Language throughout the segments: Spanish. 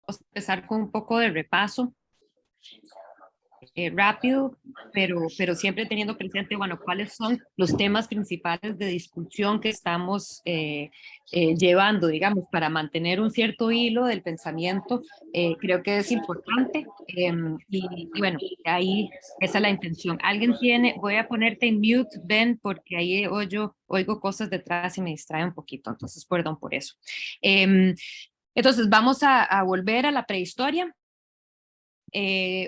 Vamos a empezar con un poco de repaso rápido, pero siempre teniendo presente, bueno, cuáles son los temas principales de discusión que estamos llevando, digamos, para mantener un cierto hilo del pensamiento. Creo que es importante y bueno, ahí esa es la intención. Alguien tiene, voy a ponerte en mute, Ben, porque ahí oigo cosas detrás y me distrae un poquito, entonces perdón por eso. Entonces vamos a volver a la prehistoria.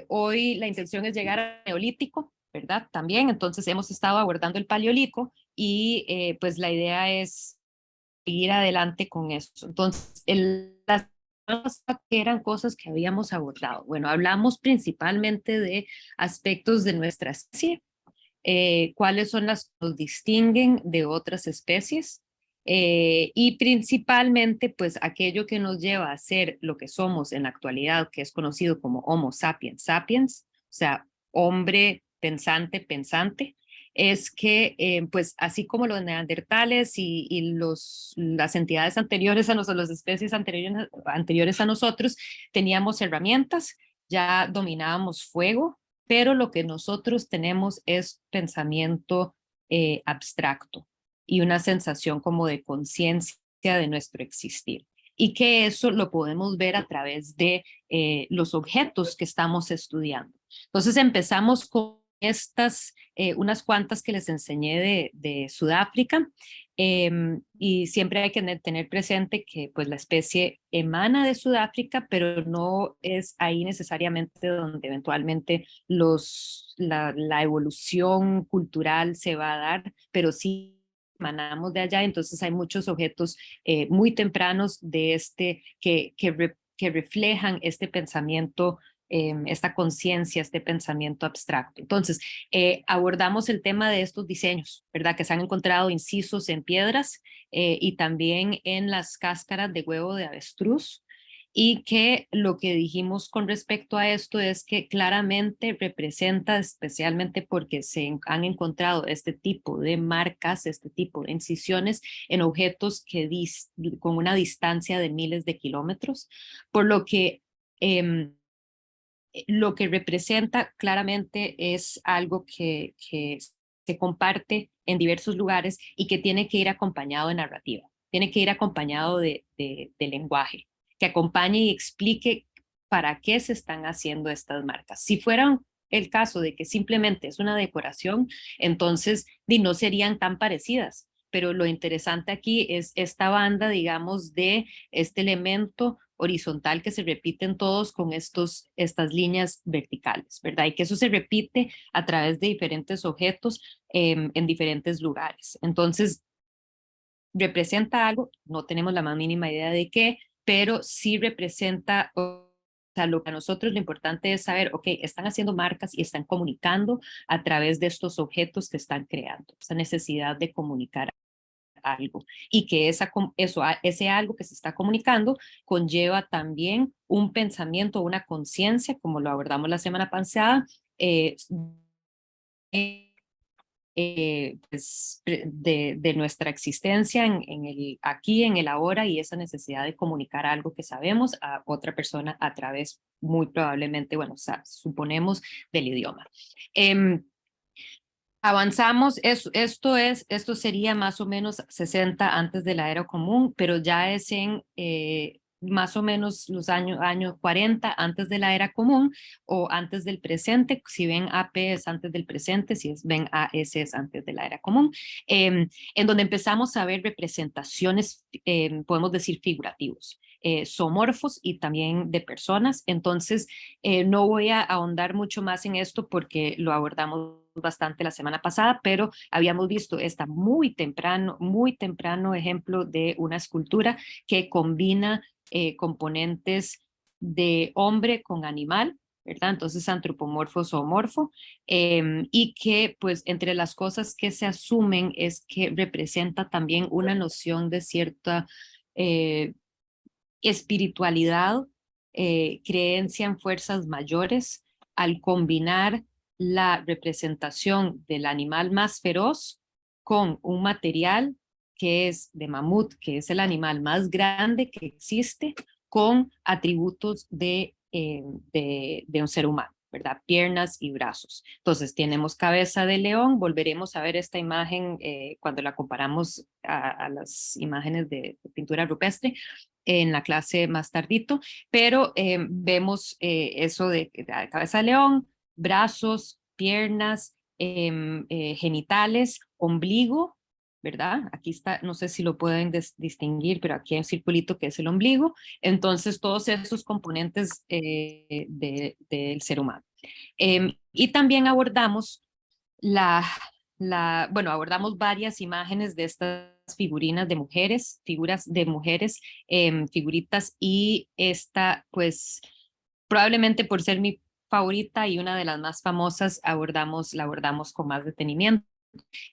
Hoy la intención es llegar al neolítico, ¿verdad? También, entonces hemos estado abordando el paleolítico y pues la idea es seguir adelante con eso. Entonces, las que eran cosas que habíamos abordado. Bueno, hablamos principalmente de aspectos de nuestra especie, cuáles son las que nos distinguen de otras especies y principalmente pues aquello que nos lleva a ser lo que somos en la actualidad, que es conocido como Homo sapiens sapiens, o sea, hombre pensante, es que pues así como los neandertales y las entidades anteriores a nosotros, las especies anteriores a nosotros, teníamos herramientas, ya dominábamos fuego, pero lo que nosotros tenemos es pensamiento abstracto y una sensación como de conciencia de nuestro existir. Y que eso lo podemos ver a través de los objetos que estamos estudiando. Entonces empezamos con unas cuantas que les enseñé de Sudáfrica, y siempre hay que tener presente que pues la especie emana de Sudáfrica, pero no es ahí necesariamente donde eventualmente la evolución cultural se va a dar, pero sí emanamos de allá, entonces hay muchos objetos muy tempranos de que reflejan este pensamiento, esta conciencia, este pensamiento abstracto. Entonces, abordamos el tema de estos diseños, ¿verdad? Que se han encontrado incisos en piedras y también en las cáscaras de huevo de avestruz, y que lo que dijimos con respecto a esto es que claramente representa, especialmente porque han encontrado este tipo de marcas, este tipo de incisiones en objetos con una distancia de miles de kilómetros, por lo que representa claramente es algo que se comparte en diversos lugares y que tiene que ir acompañado de narrativa, tiene que ir acompañado de lenguaje, que acompañe y explique para qué se están haciendo estas marcas. Si fuera el caso de que simplemente es una decoración, entonces no serían tan parecidas. Pero lo interesante aquí es esta banda, digamos, de este elemento horizontal que se repiten todos con estas líneas verticales, ¿verdad? Y que eso se repite a través de diferentes objetos en diferentes lugares. Entonces, representa algo, no tenemos la más mínima idea de qué, pero sí representa, o sea, lo que a nosotros lo importante es saber, ok, están haciendo marcas y están comunicando a través de estos objetos que están creando, esa necesidad de comunicar algo, y que ese algo que se está comunicando conlleva también un pensamiento, una conciencia, como lo abordamos la semana pasada, pues, de nuestra existencia aquí, en el ahora, y esa necesidad de comunicar algo que sabemos a otra persona a través, muy probablemente, bueno, suponemos, del idioma. Avanzamos, esto sería más o menos 60 antes de la era común, pero ya es en más o menos los años 40 antes de la era común o antes del presente. Si ven AP es antes del presente, si ven AS es antes de la era común, en donde empezamos a ver representaciones, podemos decir figurativos, zoomorfos y también de personas. Entonces, no voy a ahondar mucho más en esto porque lo abordamos bastante la semana pasada, pero habíamos visto muy temprano ejemplo de una escultura que combina componentes de hombre con animal, ¿verdad? Entonces antropomorfo, zoomorfo, y que pues entre las cosas que se asumen es que representa también una noción de cierta eh, espiritualidad, creencia en fuerzas mayores, al combinar la representación del animal más feroz con un material que es de mamut, que es el animal más grande que existe, con atributos de un ser humano, ¿verdad? Piernas y brazos. Entonces tenemos cabeza de león, volveremos a ver esta imagen cuando la comparamos a las imágenes de pintura rupestre en la clase más tardito, pero vemos eso de cabeza de león, brazos, piernas, genitales, ombligo, ¿verdad? Aquí está, no sé si lo pueden distinguir, pero aquí hay un circulito que es el ombligo. Entonces, todos esos componentes del ser humano. Y también abordamos bueno, abordamos varias imágenes de estas figurinas de mujeres, figuras de mujeres, figuritas, y esta, pues, probablemente por ser mi favorita y una de las más famosas, la abordamos con más detenimiento.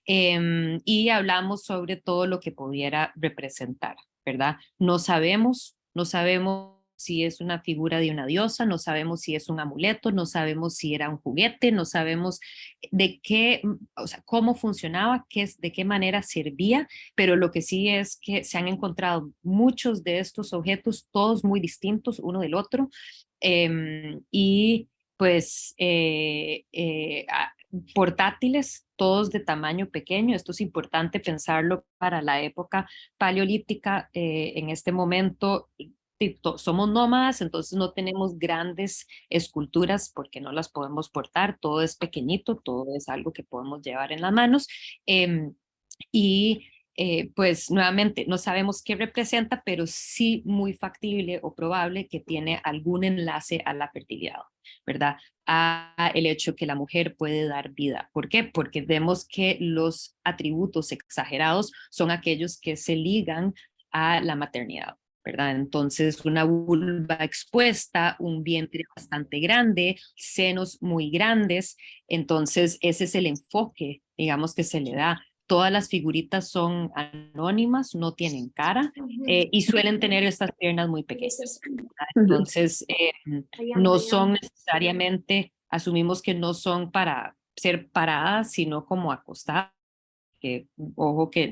Y hablamos sobre todo lo que pudiera representar, ¿verdad? No sabemos si es una figura de una diosa, no sabemos si es un amuleto, no sabemos si era un juguete, no sabemos de qué, o sea, cómo funcionaba, de qué manera servía, pero lo que sí es que se han encontrado muchos de estos objetos, todos muy distintos uno del otro, y pues portátiles, todos de tamaño pequeño. Esto es importante pensarlo para la época paleolítica. En este momento somos nómadas, entonces no tenemos grandes esculturas porque no las podemos portar, todo es pequeñito, todo es algo que podemos llevar en las manos. Y pues nuevamente no sabemos qué representa, pero sí muy factible o probable que tiene algún enlace a la fertilidad, ¿verdad? A el hecho que la mujer puede dar vida. ¿Por qué? Porque vemos que los atributos exagerados son aquellos que se ligan a la maternidad, ¿verdad? Entonces, una vulva expuesta, un vientre bastante grande, senos muy grandes, entonces ese es el enfoque, digamos, que se le da. Todas las figuritas son anónimas, no tienen cara y suelen tener estas piernas muy pequeñas. Entonces, no son necesariamente, asumimos que no son para ser paradas, sino como acostadas, que ojo que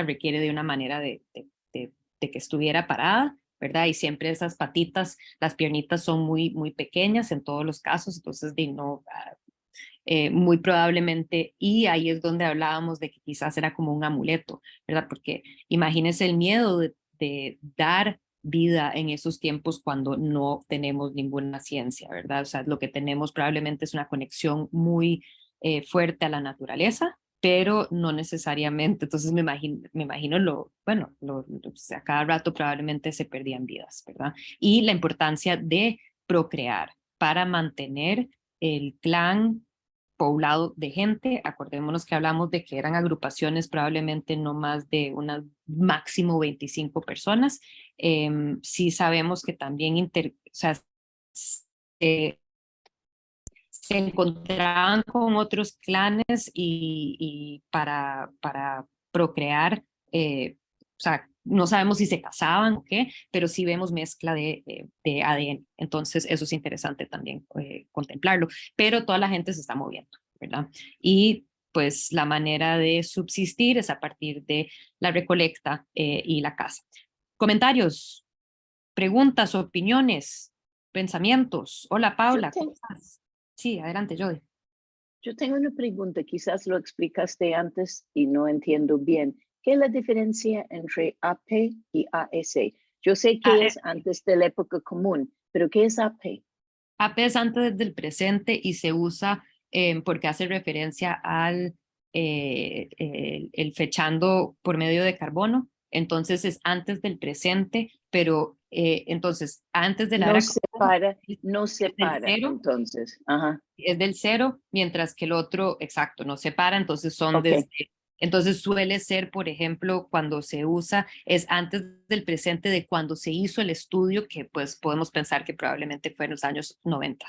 requiere de una manera de que estuviera parada, ¿verdad? Y siempre esas patitas, las piernitas son muy, muy pequeñas en todos los casos, entonces muy probablemente, y ahí es donde hablábamos de que quizás era como un amuleto, ¿verdad? Porque imagínense el miedo de dar vida en esos tiempos cuando no tenemos ninguna ciencia, ¿verdad? O sea, lo que tenemos probablemente es una conexión muy fuerte a la naturaleza, pero no necesariamente. Entonces me imagino bueno, o sea, cada rato probablemente se perdían vidas, ¿verdad? Y la importancia de procrear para mantener el clan poblado de gente. Acordémonos que hablamos de que eran agrupaciones probablemente no más de unas máximo 25 personas. Sí sabemos que también o sea, se, se encontraban con otros clanes y para procrear, o sea, no sabemos si se casaban o qué, pero sí vemos mezcla de ADN. Entonces, eso es interesante también contemplarlo. Pero toda la gente se está moviendo, ¿verdad? Y pues la manera de subsistir es a partir de la recolecta y la caza. Comentarios, preguntas, opiniones, pensamientos. Hola, Yo, Paula, ¿cómo te- estás? Sí, adelante, Jody. yo tengo una pregunta, quizás lo explicaste antes y no entiendo bien. ¿Qué es la diferencia entre AP y AS? Yo sé Ah, que es antes de la época común, pero ¿qué es AP? AP es antes del presente y se usa porque hace referencia al el fechando por medio de carbono. Entonces es antes del presente, pero entonces antes de la No era común separa, es no del separa, cero, entonces. Ajá, es del cero, mientras que el otro, exacto, no separa, entonces son ok, entonces suele ser, por ejemplo, cuando se usa, es antes del presente de cuando se hizo el estudio, que pues podemos pensar que probablemente fue en los años 90,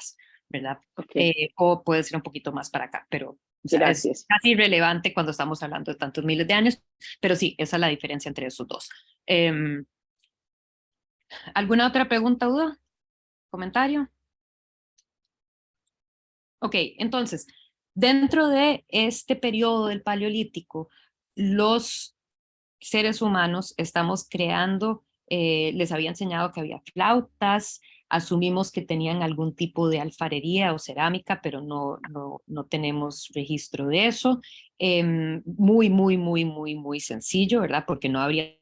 ¿verdad? ok, O puede ser un poquito más para acá, pero o sea, es gracias. casi irrelevante cuando estamos hablando de tantos miles de años, pero sí, esa es la diferencia entre esos dos. ¿Alguna otra pregunta, duda? ¿Comentario? Ok, entonces, dentro de este periodo del Paleolítico, los seres humanos estamos creando les había enseñado que había flautas, asumimos que tenían algún tipo de alfarería o cerámica, pero no tenemos registro de eso. Muy sencillo, ¿verdad? Porque no habría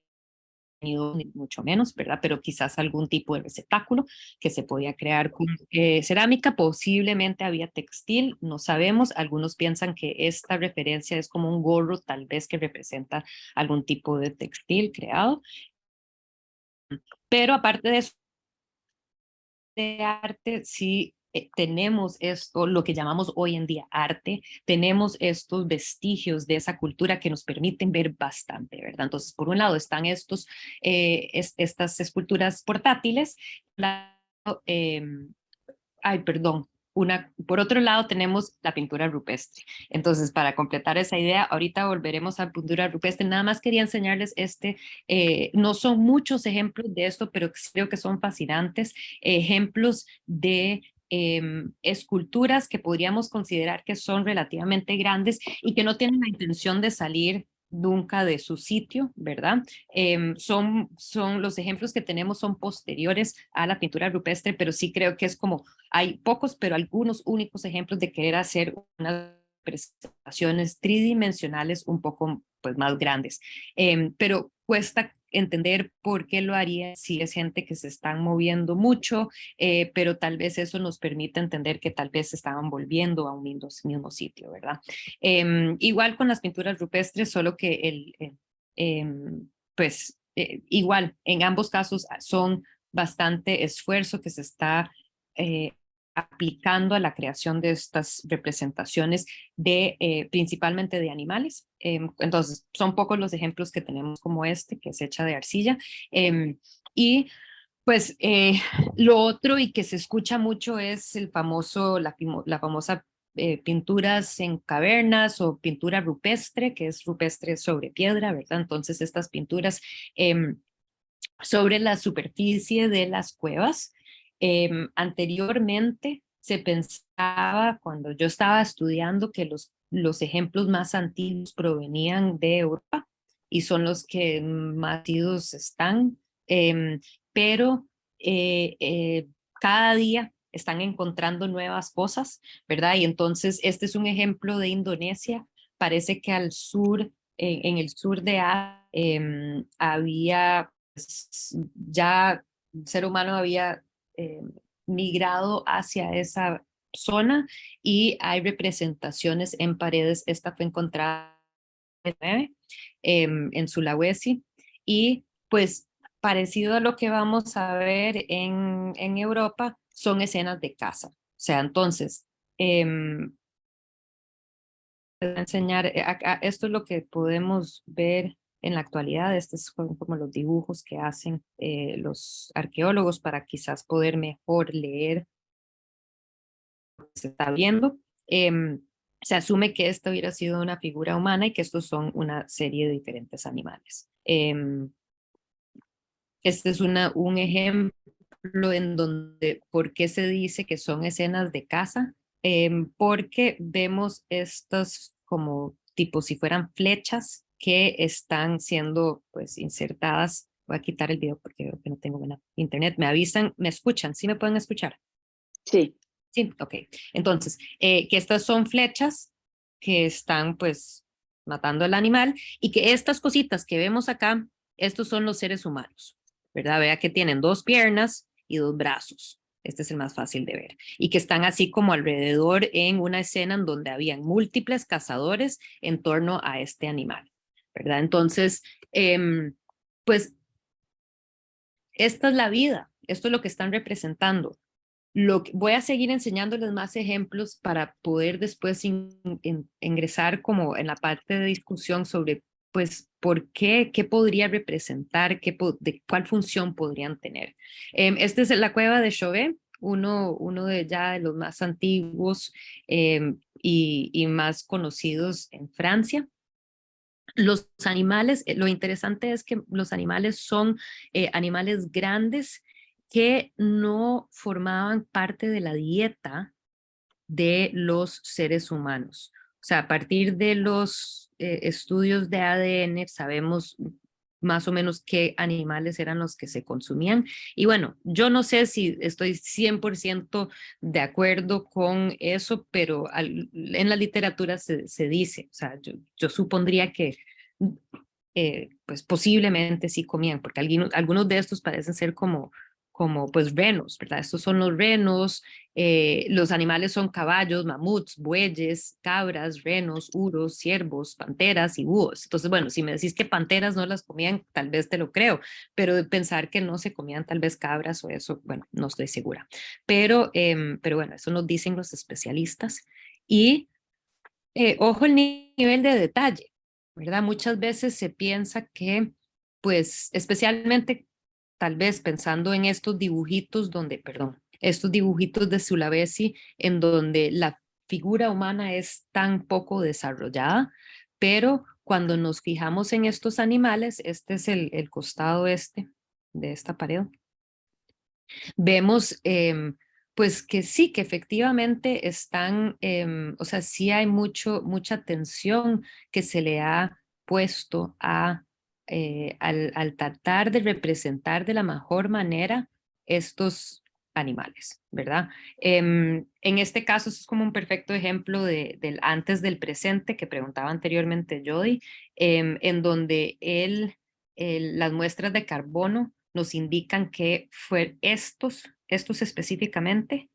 tenido ni mucho menos, ¿verdad? Pero quizás algún tipo de receptáculo que se podía crear con cerámica, posiblemente había textil, no sabemos. Algunos piensan que esta referencia es como un gorro, tal vez que representa algún tipo de textil creado. Pero aparte de eso, de arte, sí tenemos esto, lo que llamamos hoy en día arte, tenemos estos vestigios de esa cultura que nos permiten ver bastante, ¿verdad? Entonces, por un lado están estas esculturas portátiles, ay, perdón. Por otro lado, tenemos la pintura rupestre. Entonces, para completar esa idea, ahorita volveremos a pintura rupestre. Nada más quería enseñarles no son muchos ejemplos de esto, pero creo que son fascinantes, ejemplos de esculturas que podríamos considerar que son relativamente grandes y que no tienen la intención de salir nunca de su sitio, ¿verdad? Son los ejemplos que tenemos son posteriores a la pintura rupestre, pero sí creo que es como hay pocos, pero algunos únicos ejemplos de querer hacer unas presentaciones tridimensionales un poco pues, más grandes. Pero cuesta entender por qué lo haría si es gente que se están moviendo mucho, pero tal vez eso nos permite entender que tal vez se estaban volviendo a un mismo sitio, ¿verdad? Igual con las pinturas rupestres, solo que igual en ambos casos son bastante esfuerzo que se está aplicando a la creación de estas representaciones principalmente de animales. Entonces, son pocos los ejemplos que tenemos como este, que es hecha de arcilla. Y pues lo otro y que se escucha mucho es la famosa pinturas en cavernas o pintura rupestre, que es rupestre sobre piedra, ¿verdad? Entonces, estas pinturas sobre la superficie de las cuevas. Anteriormente se pensaba, cuando yo estaba estudiando, que los ejemplos más antiguos provenían de Europa y son los que más antiguos están, pero cada día están encontrando nuevas cosas, ¿verdad? Y entonces este es un ejemplo de Indonesia. Parece que al sur, en el sur de Asia, había ya el ser humano había migrado hacia esa zona y hay representaciones en paredes. Esta fue encontrada en Sulawesi y pues parecido a lo que vamos a ver en Europa, son escenas de caza. O sea, entonces, voy a enseñar, esto es lo que podemos ver en la actualidad. Estos son como los dibujos que hacen los arqueólogos para quizás poder mejor leer lo que se está viendo. Se asume que esta hubiera sido una figura humana y que estos son una serie de diferentes animales. Este es un ejemplo en donde, ¿por qué se dice que son escenas de caza? Porque vemos estos como tipo si fueran flechas que están siendo pues insertadas. Voy a quitar el video porque veo que no tengo buena internet. Me avisan, me escuchan, ¿sí me pueden escuchar? Sí. Sí, ok. Entonces, que estas son flechas que están pues matando al animal y que estas cositas que vemos acá, estos son los seres humanos, ¿verdad? Vea que tienen dos piernas y dos brazos. Este es el más fácil de ver. Y que están así como alrededor en una escena en donde habían múltiples cazadores en torno a este animal, ¿verdad? Entonces, pues esta es la vida, esto es lo que están representando. Voy a seguir enseñándoles más ejemplos para poder después ingresar como en la parte de discusión sobre, pues, por qué podría representar, de cuál función podrían tener. Esta es la cueva de Chauvet, uno de ya de los más antiguos y más conocidos en Francia. Los animales, lo interesante es que los animales son animales grandes que no formaban parte de la dieta de los seres humanos. O sea, a partir de los estudios de ADN sabemos más o menos qué animales eran los que se consumían. Y bueno, yo no sé si estoy 100% de acuerdo con eso, pero en la literatura se dice, o sea, yo supondría que pues posiblemente sí comían, porque algunos de estos parecen ser como pues renos, ¿verdad? Estos son los renos, los animales son caballos, mamuts, bueyes, cabras, renos, uros, ciervos, panteras y búhos. Entonces, bueno, si me decís que panteras no las comían, tal vez te lo creo, pero de pensar que no se comían tal vez cabras o eso, bueno, no estoy segura. Pero bueno, eso nos dicen los especialistas. Y ojo el nivel de detalle, ¿verdad? Muchas veces se piensa que, pues, especialmente tal vez pensando en estos dibujitos donde, perdón, estos dibujitos de Sulawesi, en donde la figura humana es tan poco desarrollada, pero cuando nos fijamos en estos animales, este es el costado este de esta pared, vemos pues que sí, que efectivamente están, o sea, sí hay mucha atención que se le ha puesto al tratar de representar de la mejor manera estos animales, ¿verdad? En este caso, es como un perfecto ejemplo del antes del presente que preguntaba anteriormente Jody, en donde las muestras de carbono nos indican que estos específicamente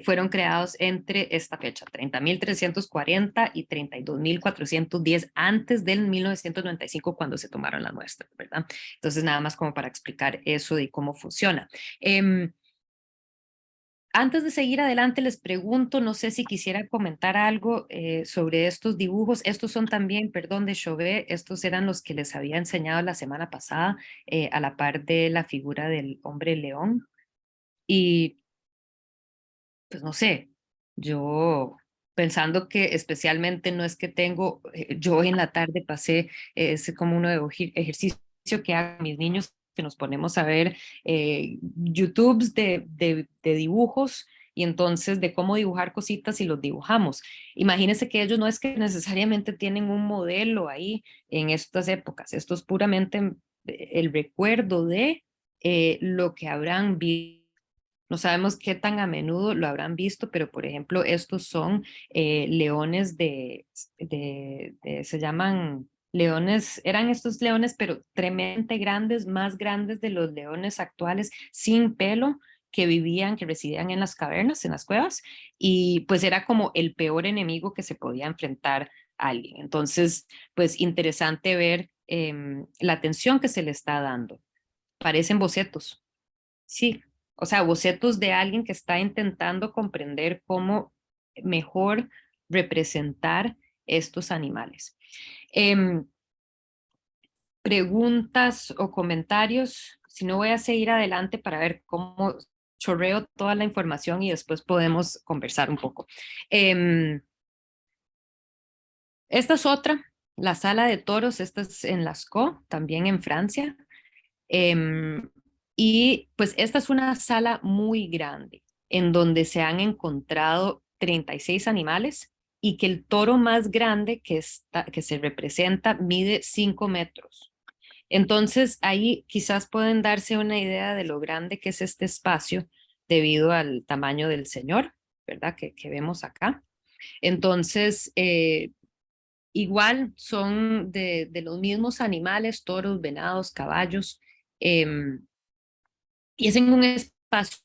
fueron creados entre esta fecha, 30.340 y 32.410 antes del 1995 cuando se tomaron las muestras, ¿verdad? Entonces nada más como para explicar eso y cómo funciona. Antes de seguir adelante, les pregunto, no sé si quisiera comentar algo sobre estos dibujos. Estos son también, perdón, de Chauvet. Estos eran los que les había enseñado la semana pasada, a la par de la figura del hombre león. Y pues no sé, yo pensando que especialmente no es que tengo, yo en la tarde pasé, es como uno de ejercicio que hago mis niños, que nos ponemos a ver YouTubes de dibujos y entonces de cómo dibujar cositas y los dibujamos. Imagínense que ellos no es que necesariamente tienen un modelo ahí en estas épocas, esto es puramente el recuerdo de lo que habrán visto. No sabemos qué tan a menudo lo habrán visto, pero por ejemplo, estos son leones se llaman leones, eran estos leones, pero tremendamente grandes, más grandes de los leones actuales, sin pelo, que residían en las cavernas, en las cuevas, y pues era como el peor enemigo que se podía enfrentar a alguien. Entonces, pues interesante ver la atención que se le está dando. Parecen bocetos. Sí, o sea, bocetos de alguien que está intentando comprender cómo mejor representar estos animales. Em, Preguntas o comentarios, si no voy a seguir adelante para ver cómo chorreo toda la información y después podemos conversar un poco. Esta es otra, la sala de toros, esta es en Lascaux, también en Francia. Em, y pues esta es una sala muy grande en donde se han encontrado 36 animales y que el toro más grande que se representa mide 5 metros. Entonces ahí quizás pueden darse una idea de lo grande que es este espacio debido al tamaño del señor, ¿verdad? Que vemos acá. Entonces, igual son de los mismos animales, toros, venados, caballos, y es en un espacio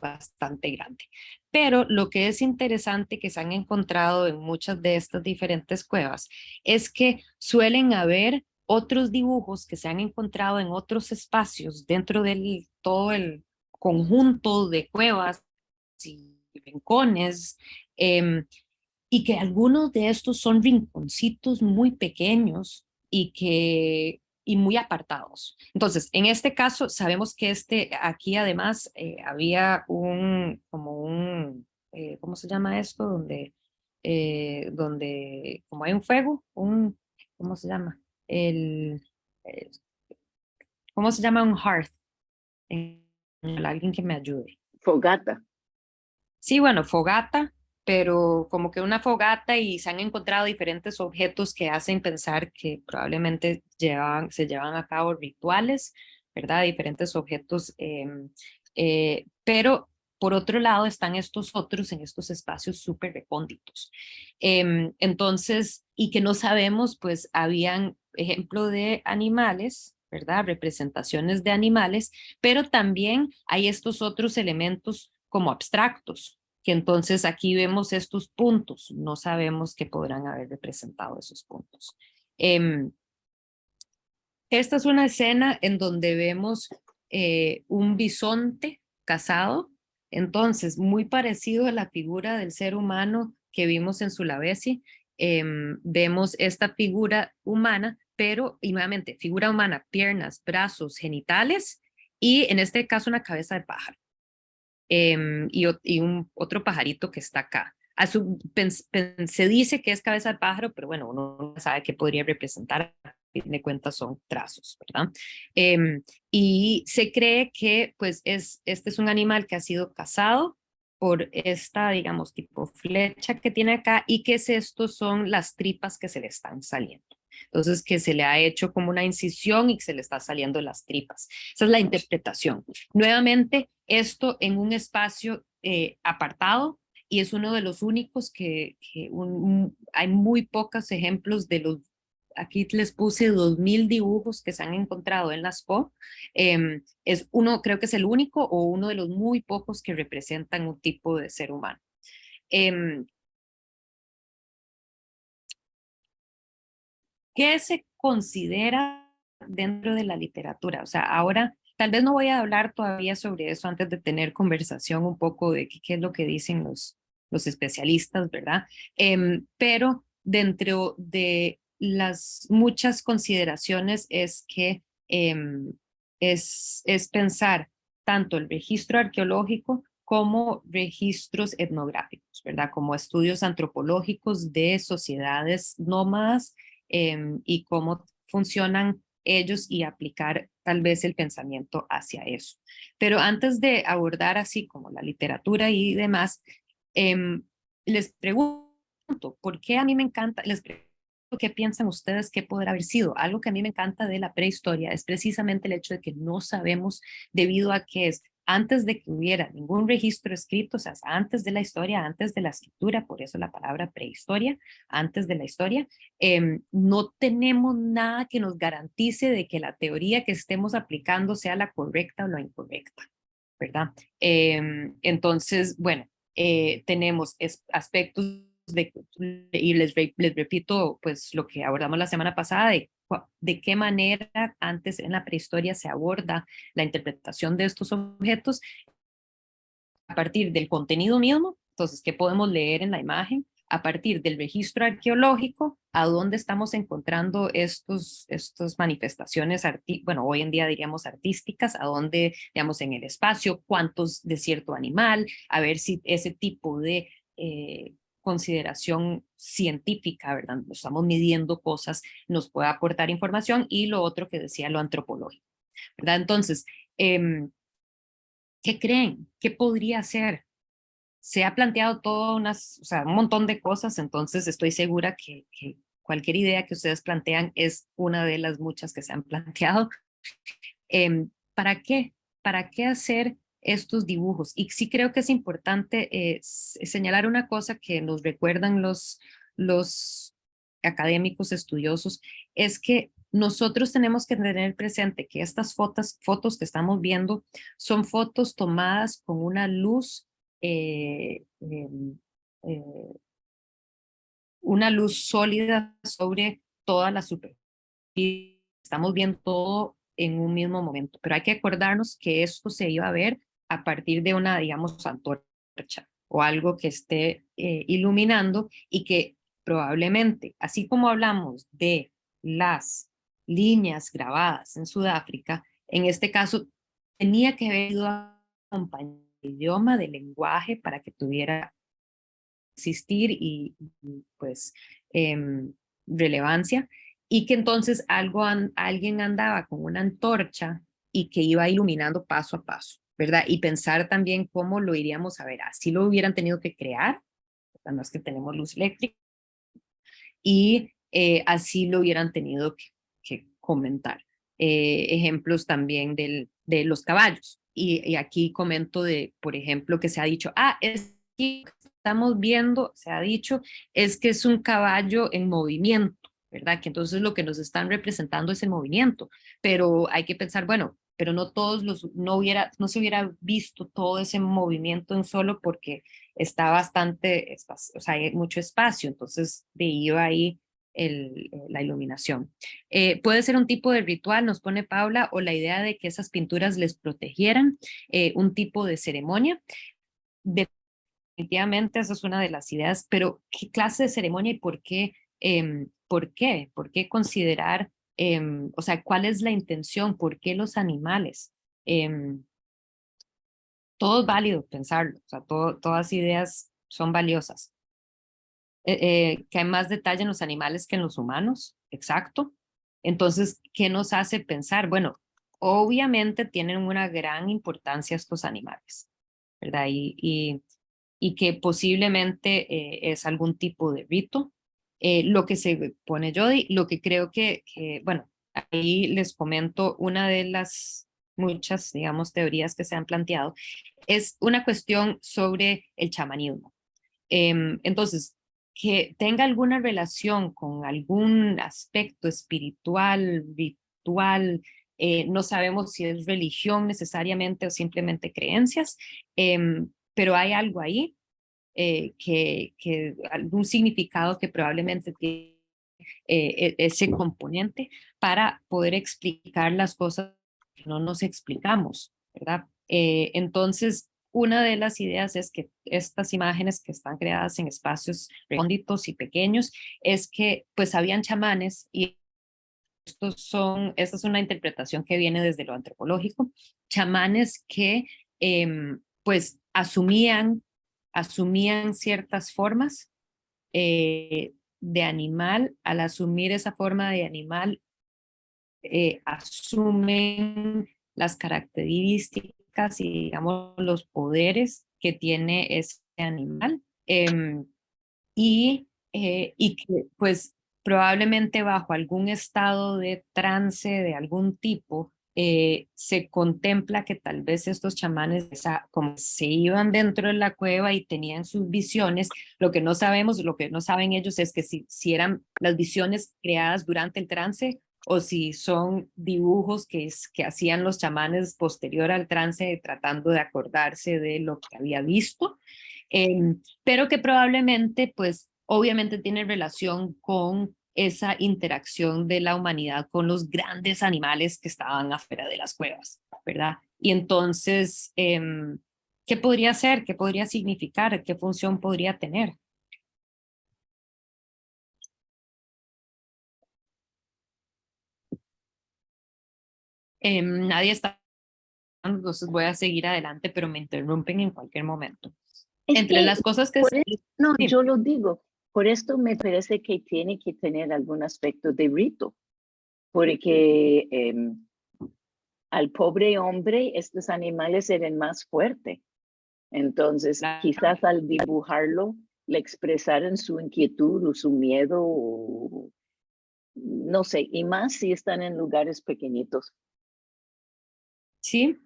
bastante grande. Pero lo que es interesante que se han encontrado en muchas de estas diferentes cuevas es que suelen haber otros dibujos que se han encontrado en otros espacios dentro del todo el conjunto de cuevas y rincones, y que algunos de estos son rinconcitos muy pequeños y muy apartados. Entonces, en este caso, sabemos que aquí además había ¿cómo se llama esto? Donde como hay un fuego, ¿cómo se llama? Eh, ¿Cómo se llama un hearth? Alguien que me ayude. Fogata. Sí, bueno, fogata, pero como que una fogata y se han encontrado diferentes objetos que hacen pensar que probablemente se llevan a cabo rituales, ¿verdad? Diferentes objetos, pero por otro lado están estos otros en estos espacios súper recónditos. Entonces, y que no sabemos, pues habían ejemplo de animales, ¿verdad? Representaciones de animales, pero también hay estos otros elementos como abstractos, que entonces aquí vemos estos puntos, no sabemos qué podrán haber representado esos puntos. Esta es una escena en donde vemos un bisonte cazado, entonces muy parecido a la figura del ser humano que vimos en Sulawesi. Vemos esta figura humana, pero y nuevamente figura humana, piernas, brazos, genitales y en este caso una cabeza de pájaro. Y otro pajarito que está acá. Se dice que es cabeza de pájaro, pero bueno, uno no sabe qué podría representar. A fin de cuentas son trazos, ¿verdad? Y se cree que pues este es un animal que ha sido cazado por esta, digamos, tipo flecha que tiene acá y que estos son las tripas que se le están saliendo. Entonces, que se le ha hecho como una incisión y que se le está saliendo las tripas. Esa es la interpretación. Nuevamente, esto en un espacio apartado y es uno de los únicos hay muy pocos ejemplos de los, aquí les puse 2000 dibujos que se han encontrado en las PO. Es uno, creo que es el único o uno de los muy pocos que representan un tipo de ser humano. ¿Qué se considera dentro de la literatura? O sea, ahora tal vez no voy a hablar todavía sobre eso antes de tener conversación un poco de qué es lo que dicen los especialistas, ¿verdad? Pero dentro de las muchas consideraciones es que es pensar tanto el registro arqueológico como registros etnográficos, ¿verdad? Como estudios antropológicos de sociedades nómadas y cómo funcionan ellos y aplicar tal vez el pensamiento hacia eso. Pero antes de abordar así como la literatura y demás, les pregunto, ¿por qué a mí me encanta? Les pregunto qué piensan ustedes que podrá haber sido. Algo que a mí me encanta de la prehistoria es precisamente el hecho de que no sabemos debido a que es antes de que hubiera ningún registro escrito, o sea, antes de la historia, antes de la escritura, por eso la palabra prehistoria, antes de la historia, no tenemos nada que nos garantice de que la teoría que estemos aplicando sea la correcta o la incorrecta, ¿verdad? Entonces, bueno, tenemos aspectos y les repito, pues lo que abordamos la semana pasada, de qué manera antes en la prehistoria se aborda la interpretación de estos objetos a partir del contenido mismo, entonces, ¿qué podemos leer en la imagen? A partir del registro arqueológico, a dónde estamos encontrando estas manifestaciones, bueno, hoy en día diríamos artísticas, a dónde, digamos, en el espacio, cuántos de cierto animal, a ver si ese tipo de consideración científica, ¿verdad? Estamos midiendo cosas, nos puede aportar información y lo otro que decía lo antropológico, ¿verdad? Entonces, ¿qué creen? ¿Qué podría ser? Se ha planteado o sea, un montón de cosas, entonces estoy segura que cualquier idea que ustedes plantean es una de las muchas que se han planteado. ¿Para qué? ¿Para qué hacer estos dibujos? Y sí creo que es importante señalar una cosa que nos recuerdan los académicos estudiosos, es que nosotros tenemos que tener presente que estas fotos que estamos viendo son fotos tomadas con una luz eh, eh, eh, una luz sólida sobre toda la superficie. Estamos viendo todo en un mismo momento, pero hay que acordarnos que esto se iba a ver a partir de una, digamos, antorcha o algo que esté iluminando y que probablemente, así como hablamos de las líneas grabadas en Sudáfrica, en este caso tenía que haber ido acompañado del idioma, del lenguaje, para que tuviera existir y pues relevancia, y que entonces alguien andaba con una antorcha y que iba iluminando paso a paso, ¿verdad? Y pensar también cómo lo iríamos a ver, así lo hubieran tenido que crear, no es que tenemos luz eléctrica, y así lo hubieran tenido que comentar. Ejemplos también de los caballos. Y aquí comento de, por ejemplo, que se ha dicho, es que estamos viendo, se ha dicho, es que es un caballo en movimiento, ¿verdad? Que entonces lo que nos están representando es el movimiento, pero hay que pensar, bueno, pero no todos no se hubiera visto todo ese movimiento en solo porque está bastante, o sea, hay mucho espacio, entonces de iba ahí la iluminación. Puede ser un tipo de ritual, nos pone Paula, o la idea de que esas pinturas les protegieran, un tipo de ceremonia. Definitivamente esa es una de las ideas, pero ¿qué clase de ceremonia y por qué? ¿Por qué? ¿Por qué considerar, o sea, cuál es la intención? ¿Por qué los animales? Todo es válido pensarlo, o sea, todas ideas son valiosas. Que hay más detalle en los animales que en los humanos, exacto. Entonces, ¿qué nos hace pensar? Bueno, obviamente tienen una gran importancia estos animales, ¿verdad? Y que posiblemente es algún tipo de rito. Lo que se pone Jody, lo que creo bueno, ahí les comento una de las muchas, digamos, teorías que se han planteado, es una cuestión sobre el chamanismo. Entonces, que tenga alguna relación con algún aspecto espiritual, ritual, no sabemos si es religión necesariamente o simplemente creencias, pero hay algo ahí, que algún significado que probablemente tiene ese componente para poder explicar las cosas que no nos explicamos, ¿verdad? Entonces, una de las ideas es que estas imágenes que están creadas en espacios recónditos y pequeños, es que pues habían chamanes y esta es una interpretación que viene desde lo antropológico, chamanes que pues asumían ciertas formas de animal. Al asumir esa forma de animal, asumen las características y, digamos, los poderes que tiene ese animal, y que pues probablemente bajo algún estado de trance de algún tipo, se contempla que tal vez estos chamanes, como se iban dentro de la cueva y tenían sus visiones, lo que no sabemos, lo que no saben ellos es que si eran las visiones creadas durante el trance o si son dibujos que hacían los chamanes posterior al trance tratando de acordarse de lo que había visto, pero que probablemente, pues, obviamente tiene relación con esa interacción de la humanidad con los grandes animales que estaban afuera de las cuevas, ¿verdad? Y entonces, ¿qué podría ser? ¿Qué podría significar? ¿Qué función podría tener? Nadie está, entonces voy a seguir adelante, pero me interrumpen en cualquier momento. Es Entre que, las cosas que... no, Sí. yo lo digo, por esto me parece que tiene que tener algún aspecto de rito, porque al pobre hombre estos animales eran más fuertes. Entonces, quizás al dibujarlo le expresaran su inquietud o su miedo, o, no sé, y más si están en lugares pequeñitos. Sí,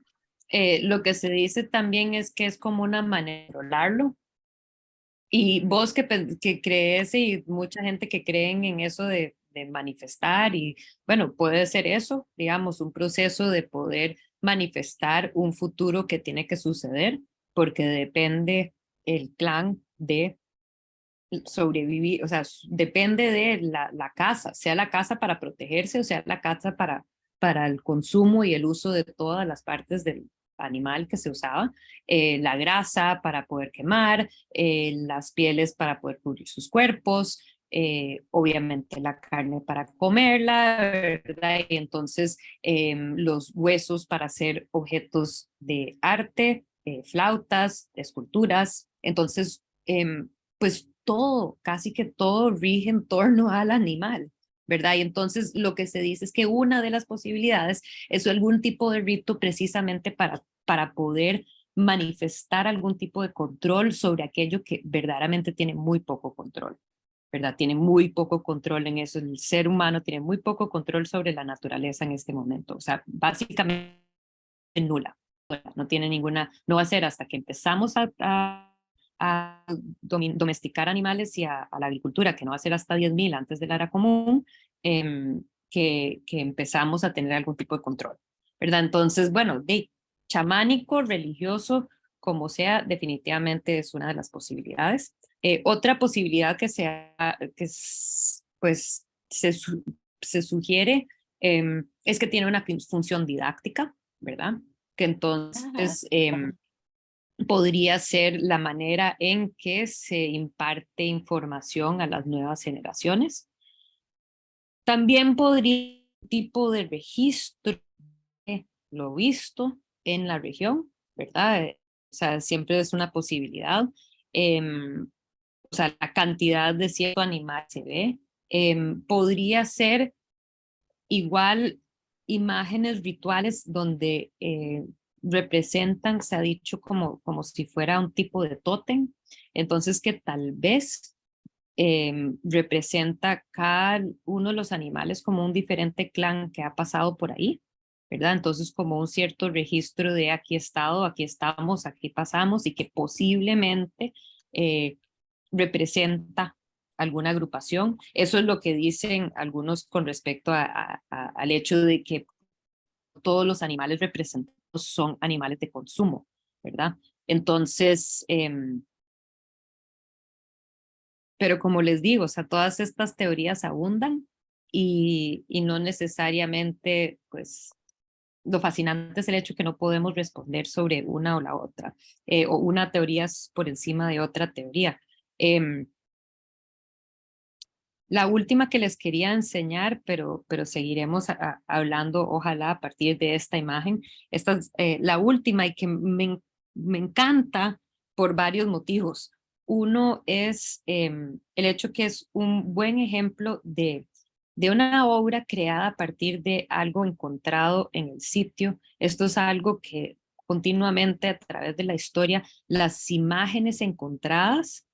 lo que se dice también es que es como una manera de controlarlo. Y vos que crees y mucha gente que creen en eso de manifestar y bueno, puede ser eso, digamos, un proceso de poder manifestar un futuro que tiene que suceder porque depende el clan de sobrevivir, o sea, depende de la casa, sea la casa para protegerse o sea la casa para el consumo y el uso de todas las partes del animal que se usaba, la grasa para poder quemar, las pieles para poder cubrir sus cuerpos, obviamente la carne para comerla, ¿verdad? Y entonces los huesos para hacer objetos de arte, flautas, esculturas. Entonces, pues todo, casi que todo rige en torno al animal, ¿verdad? Y entonces lo que se dice es que una de las posibilidades es algún tipo de rito precisamente para poder manifestar algún tipo de control sobre aquello que verdaderamente tiene muy poco control, ¿verdad? Tiene muy poco control en eso. El ser humano tiene muy poco control sobre la naturaleza en este momento. O sea, básicamente nula. No tiene ninguna, no va a ser hasta que empezamos a domesticar animales y a la agricultura, que no va a ser hasta 10.000 antes de la era común, que empezamos a tener algún tipo de control, ¿verdad? Entonces, bueno, de chamánico, religioso, como sea, definitivamente es una de las posibilidades. Otra posibilidad que sea, pues se sugiere es que tiene una función didáctica, ¿verdad? Que Ajá. entonces podría ser la manera en que se imparte información a las nuevas generaciones. También podría un tipo de registro de lo visto en la región, ¿verdad? O sea, siempre es una posibilidad. O sea, la cantidad de cierto animal se ve. Podría ser igual imágenes rituales donde representan, se ha dicho, como si fuera un tipo de tótem, entonces que tal vez representa cada uno de los animales como un diferente clan que ha pasado por ahí, ¿verdad? Entonces como un cierto registro de aquí he estado, aquí estamos, aquí pasamos y que posiblemente representa alguna agrupación. Eso es lo que dicen algunos con respecto al hecho de que todos los animales representados son animales de consumo, ¿verdad? Entonces, pero como les digo, o sea, todas estas teorías abundan y no necesariamente, pues, lo fascinante es el hecho que no podemos responder sobre una o la otra, o una teoría es por encima de otra teoría. La última que les quería enseñar, pero seguiremos hablando, ojalá, a partir de esta imagen. Esta es la última y que me encanta por varios motivos. Uno es el hecho que es un buen ejemplo de una obra creada a partir de algo encontrado en el sitio. Esto es algo que continuamente a través de la historia, las imágenes encontradas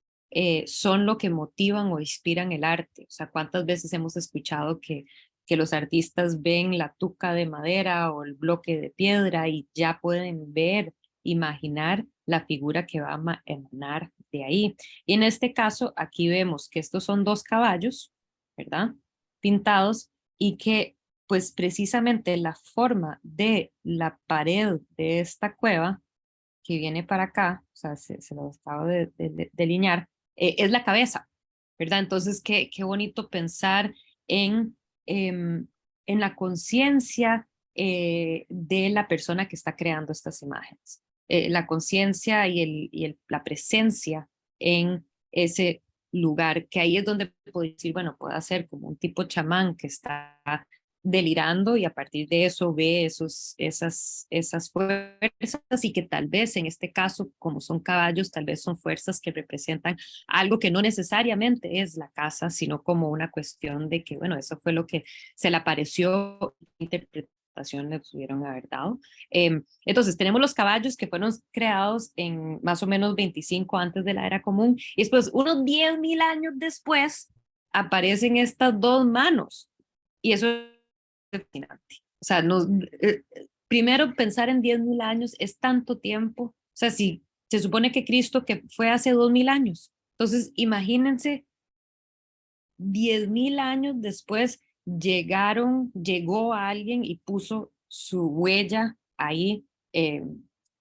son lo que motivan o inspiran el arte. O sea, ¿cuántas veces hemos escuchado que los artistas ven la tuca de madera o el bloque de piedra y ya pueden ver, imaginar la figura que va a emanar de ahí? Y en este caso, aquí vemos que estos son dos caballos, ¿verdad? Pintados y que pues precisamente la forma de la pared de esta cueva que viene para acá, o sea, se lo acabo de delinear, es la cabeza, ¿verdad? Entonces, qué bonito pensar en, em, en la conciencia de la persona que está creando estas imágenes. La conciencia la presencia en ese lugar, que ahí es donde puedo decir, bueno, puede ser como un tipo chamán que está delirando y a partir de eso ve esas fuerzas y que tal vez en este caso, como son caballos, tal vez son fuerzas que representan algo que no necesariamente es la casa, sino como una cuestión de que, bueno, eso fue lo que se le apareció, interpretación le tuvieron haber dado. Entonces, tenemos los caballos que fueron creados en más o menos 25 antes de la era común y después, unos 10.000 años después, aparecen estas dos manos y eso fascinante. O sea, primero pensar en 10.000 años es tanto tiempo. O sea, si se supone que Cristo que fue hace 2.000 años. Entonces, imagínense, 10.000 años después llegó alguien y puso su huella ahí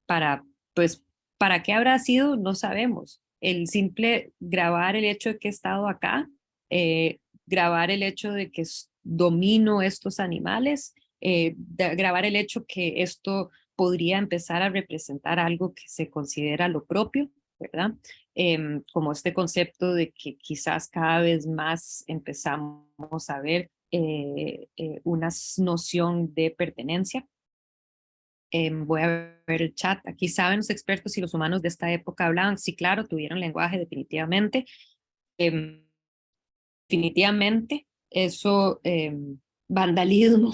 para, pues, ¿para qué habrá sido? No sabemos. El simple grabar el hecho de que he estado acá, grabar el hecho de que domino estos animales, grabar el hecho que esto podría empezar a representar algo que se considera lo propio, ¿verdad? Como este concepto de que quizás cada vez más empezamos a ver una noción de pertenencia. Voy a ver el chat. Aquí saben los expertos si los humanos de esta época hablaban. Sí, claro, tuvieron lenguaje definitivamente. Em, definitivamente, eso, vandalismo.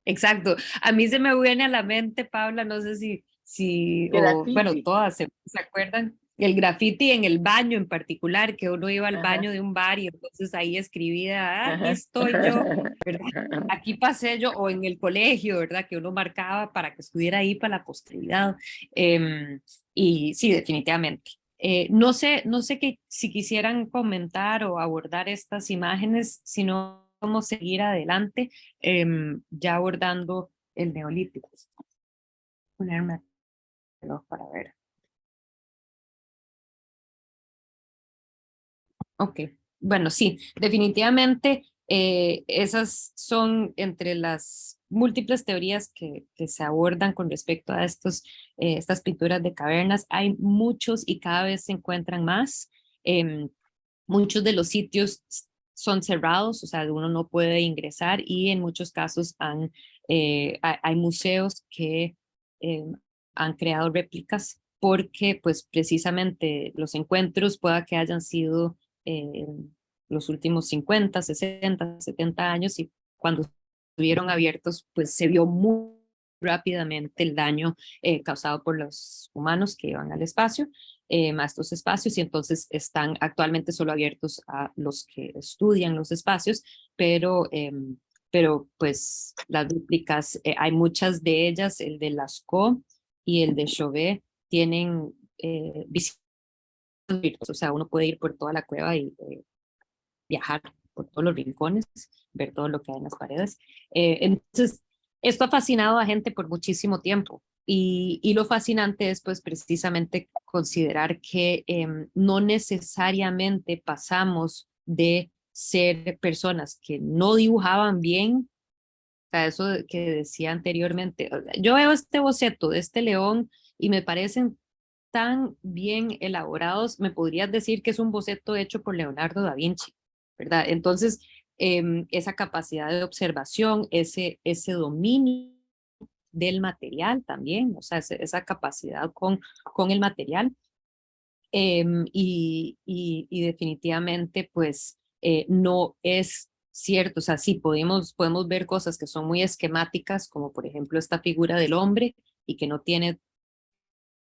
Exacto. A mí se me viene a la mente, Paula, no sé sí, o bueno, Graffiti. todas, ¿se acuerdan? El graffiti en el baño en particular, que uno iba al baño Ajá, de un bar y entonces ahí escribía, "Ah, aquí ajá. estoy yo, ¿verdad? Aquí pasé yo", o en el colegio, ¿verdad? Que uno marcaba para que estuviera ahí para la posteridad. Y sí, definitivamente. No sé si quisieran comentar o abordar estas imágenes, sino cómo seguir adelante, ya abordando el neolítico. Ponerme reloj para ver. Ok, bueno, sí, definitivamente esas son entre las múltiples teorías que se abordan con respecto a estas pinturas de cavernas. Hay muchos y cada vez se encuentran más. Em, Muchos de los sitios son cerrados, o sea, uno no puede ingresar y en muchos casos hay museos que han creado réplicas porque pues precisamente los encuentros pueda que hayan sido en los últimos 50, 60, 70 años y cuando estuvieron abiertos pues se vio muy rápidamente el daño causado por los humanos que iban al espacio a estos espacios y entonces están actualmente solo abiertos a los que estudian los espacios, pero pues las réplicas, hay muchas de ellas, el de Lascaux y el de Chauvet, tienen visitas virtuales, o sea, uno puede ir por toda la cueva y viajar por todos los rincones, ver todo lo que hay en las paredes. Entonces, esto ha fascinado a gente por muchísimo tiempo. Y lo fascinante es pues precisamente considerar que no necesariamente pasamos de ser personas que no dibujaban bien, o sea, eso que decía anteriormente. Yo veo este boceto de este león y me parecen tan bien elaborados, me podrías decir que es un boceto hecho por Leonardo da Vinci, ¿verdad? Entonces, esa capacidad de observación, ese dominio del material también, o sea, esa capacidad con el material. Y definitivamente, pues, no es cierto, o sea, sí, podemos ver cosas que son muy esquemáticas, como por ejemplo esta figura del hombre y que no tiene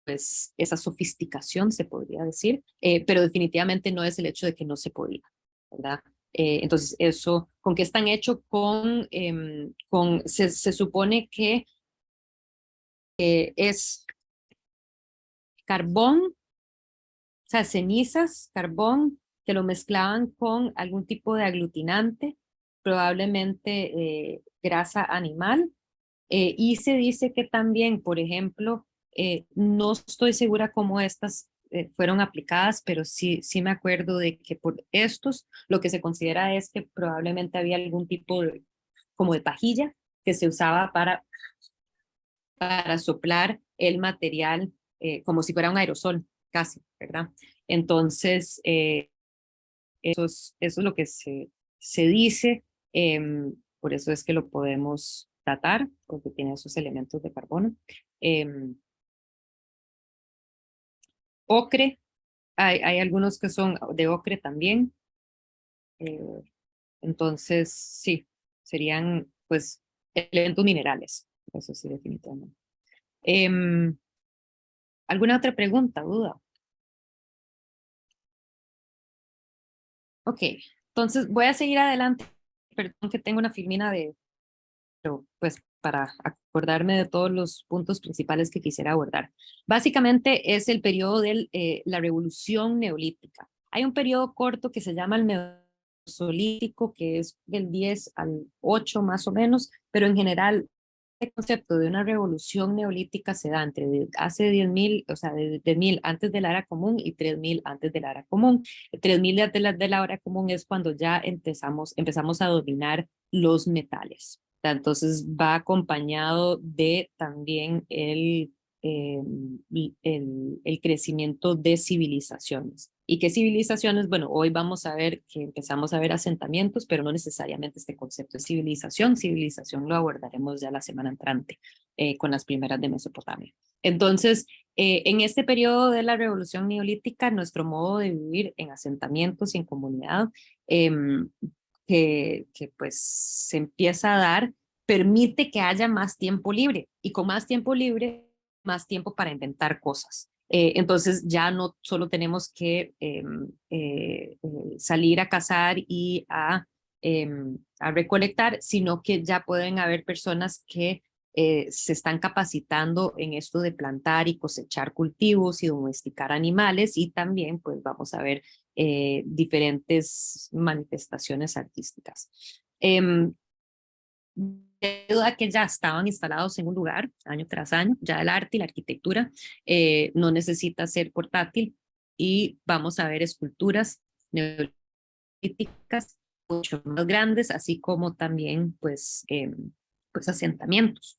pues esa sofisticación, se podría decir, pero definitivamente no es el hecho de que no se podía, ¿verdad? Entonces, eso, ¿con qué están hechos? Se supone que es carbón, o sea, cenizas, carbón, que lo mezclaban con algún tipo de aglutinante, probablemente grasa animal, y se dice que también, por ejemplo, no estoy segura cómo estas fueron aplicadas, pero sí me acuerdo de que por estos lo que se considera es que probablemente había algún tipo de, como de pajilla que se usaba para soplar el material como si fuera un aerosol, casi, ¿verdad? Entonces, eso es lo que se dice, por eso es que lo podemos datar, porque tiene esos elementos de carbono. Em, Ocre, hay algunos que son de ocre también, eh, entonces sí, serían pues elementos minerales, eso sí, definitivamente. Em, ¿Alguna otra pregunta, duda? Ok, entonces voy a seguir adelante, perdón que tengo una filmina pero pues para acordarme de todos los puntos principales que quisiera abordar. Básicamente es el periodo de la revolución neolítica. Hay un periodo corto que se llama el mesolítico, que es del 10 al 8 más o menos, pero en general el concepto de una revolución neolítica se da hace 10.000, o sea, de 10.000 antes de la era común y 3.000 antes de la era común. 3.000 antes de la era común es cuando ya empezamos a dominar los metales. Entonces va acompañado de también eh, el crecimiento de civilizaciones. ¿Y qué civilizaciones? Bueno, hoy vamos a ver que empezamos a ver asentamientos, pero no necesariamente este concepto de civilización. Civilización lo abordaremos ya la semana entrante con las primeras de Mesopotamia. Entonces, en este periodo de la revolución neolítica, nuestro modo de vivir en asentamientos y en comunidad, que pues se empieza a dar, permite que haya más tiempo libre y con más tiempo libre más tiempo para inventar cosas. Entonces ya no solo tenemos que salir a cazar y a recolectar, sino que ya pueden haber personas que se están capacitando en esto de plantar y cosechar cultivos y domesticar animales, y también pues vamos a ver diferentes manifestaciones artísticas. De duda que ya estaban instalados en un lugar año tras año, ya el arte y la arquitectura no necesita ser portátil, y vamos a ver esculturas neolíticas mucho más grandes, así como también pues asentamientos.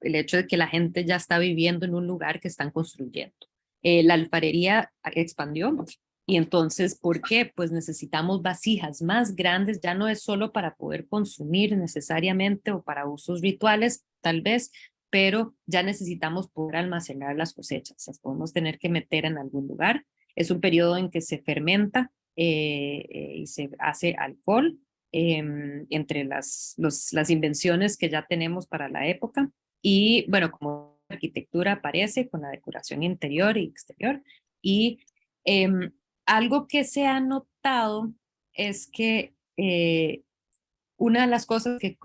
El hecho de que la gente ya está viviendo en un lugar que están construyendo. La alfarería expandió, y entonces, ¿por qué? Pues necesitamos vasijas más grandes, ya no es solo para poder consumir necesariamente o para usos rituales, tal vez, pero ya necesitamos poder almacenar las cosechas, las podemos tener que meter en algún lugar. Es un periodo en que se fermenta y se hace alcohol, entre las invenciones que ya tenemos para la época. Y bueno, como la arquitectura aparece con la decoración interior y exterior. Y algo que se ha notado es que una de las cosas que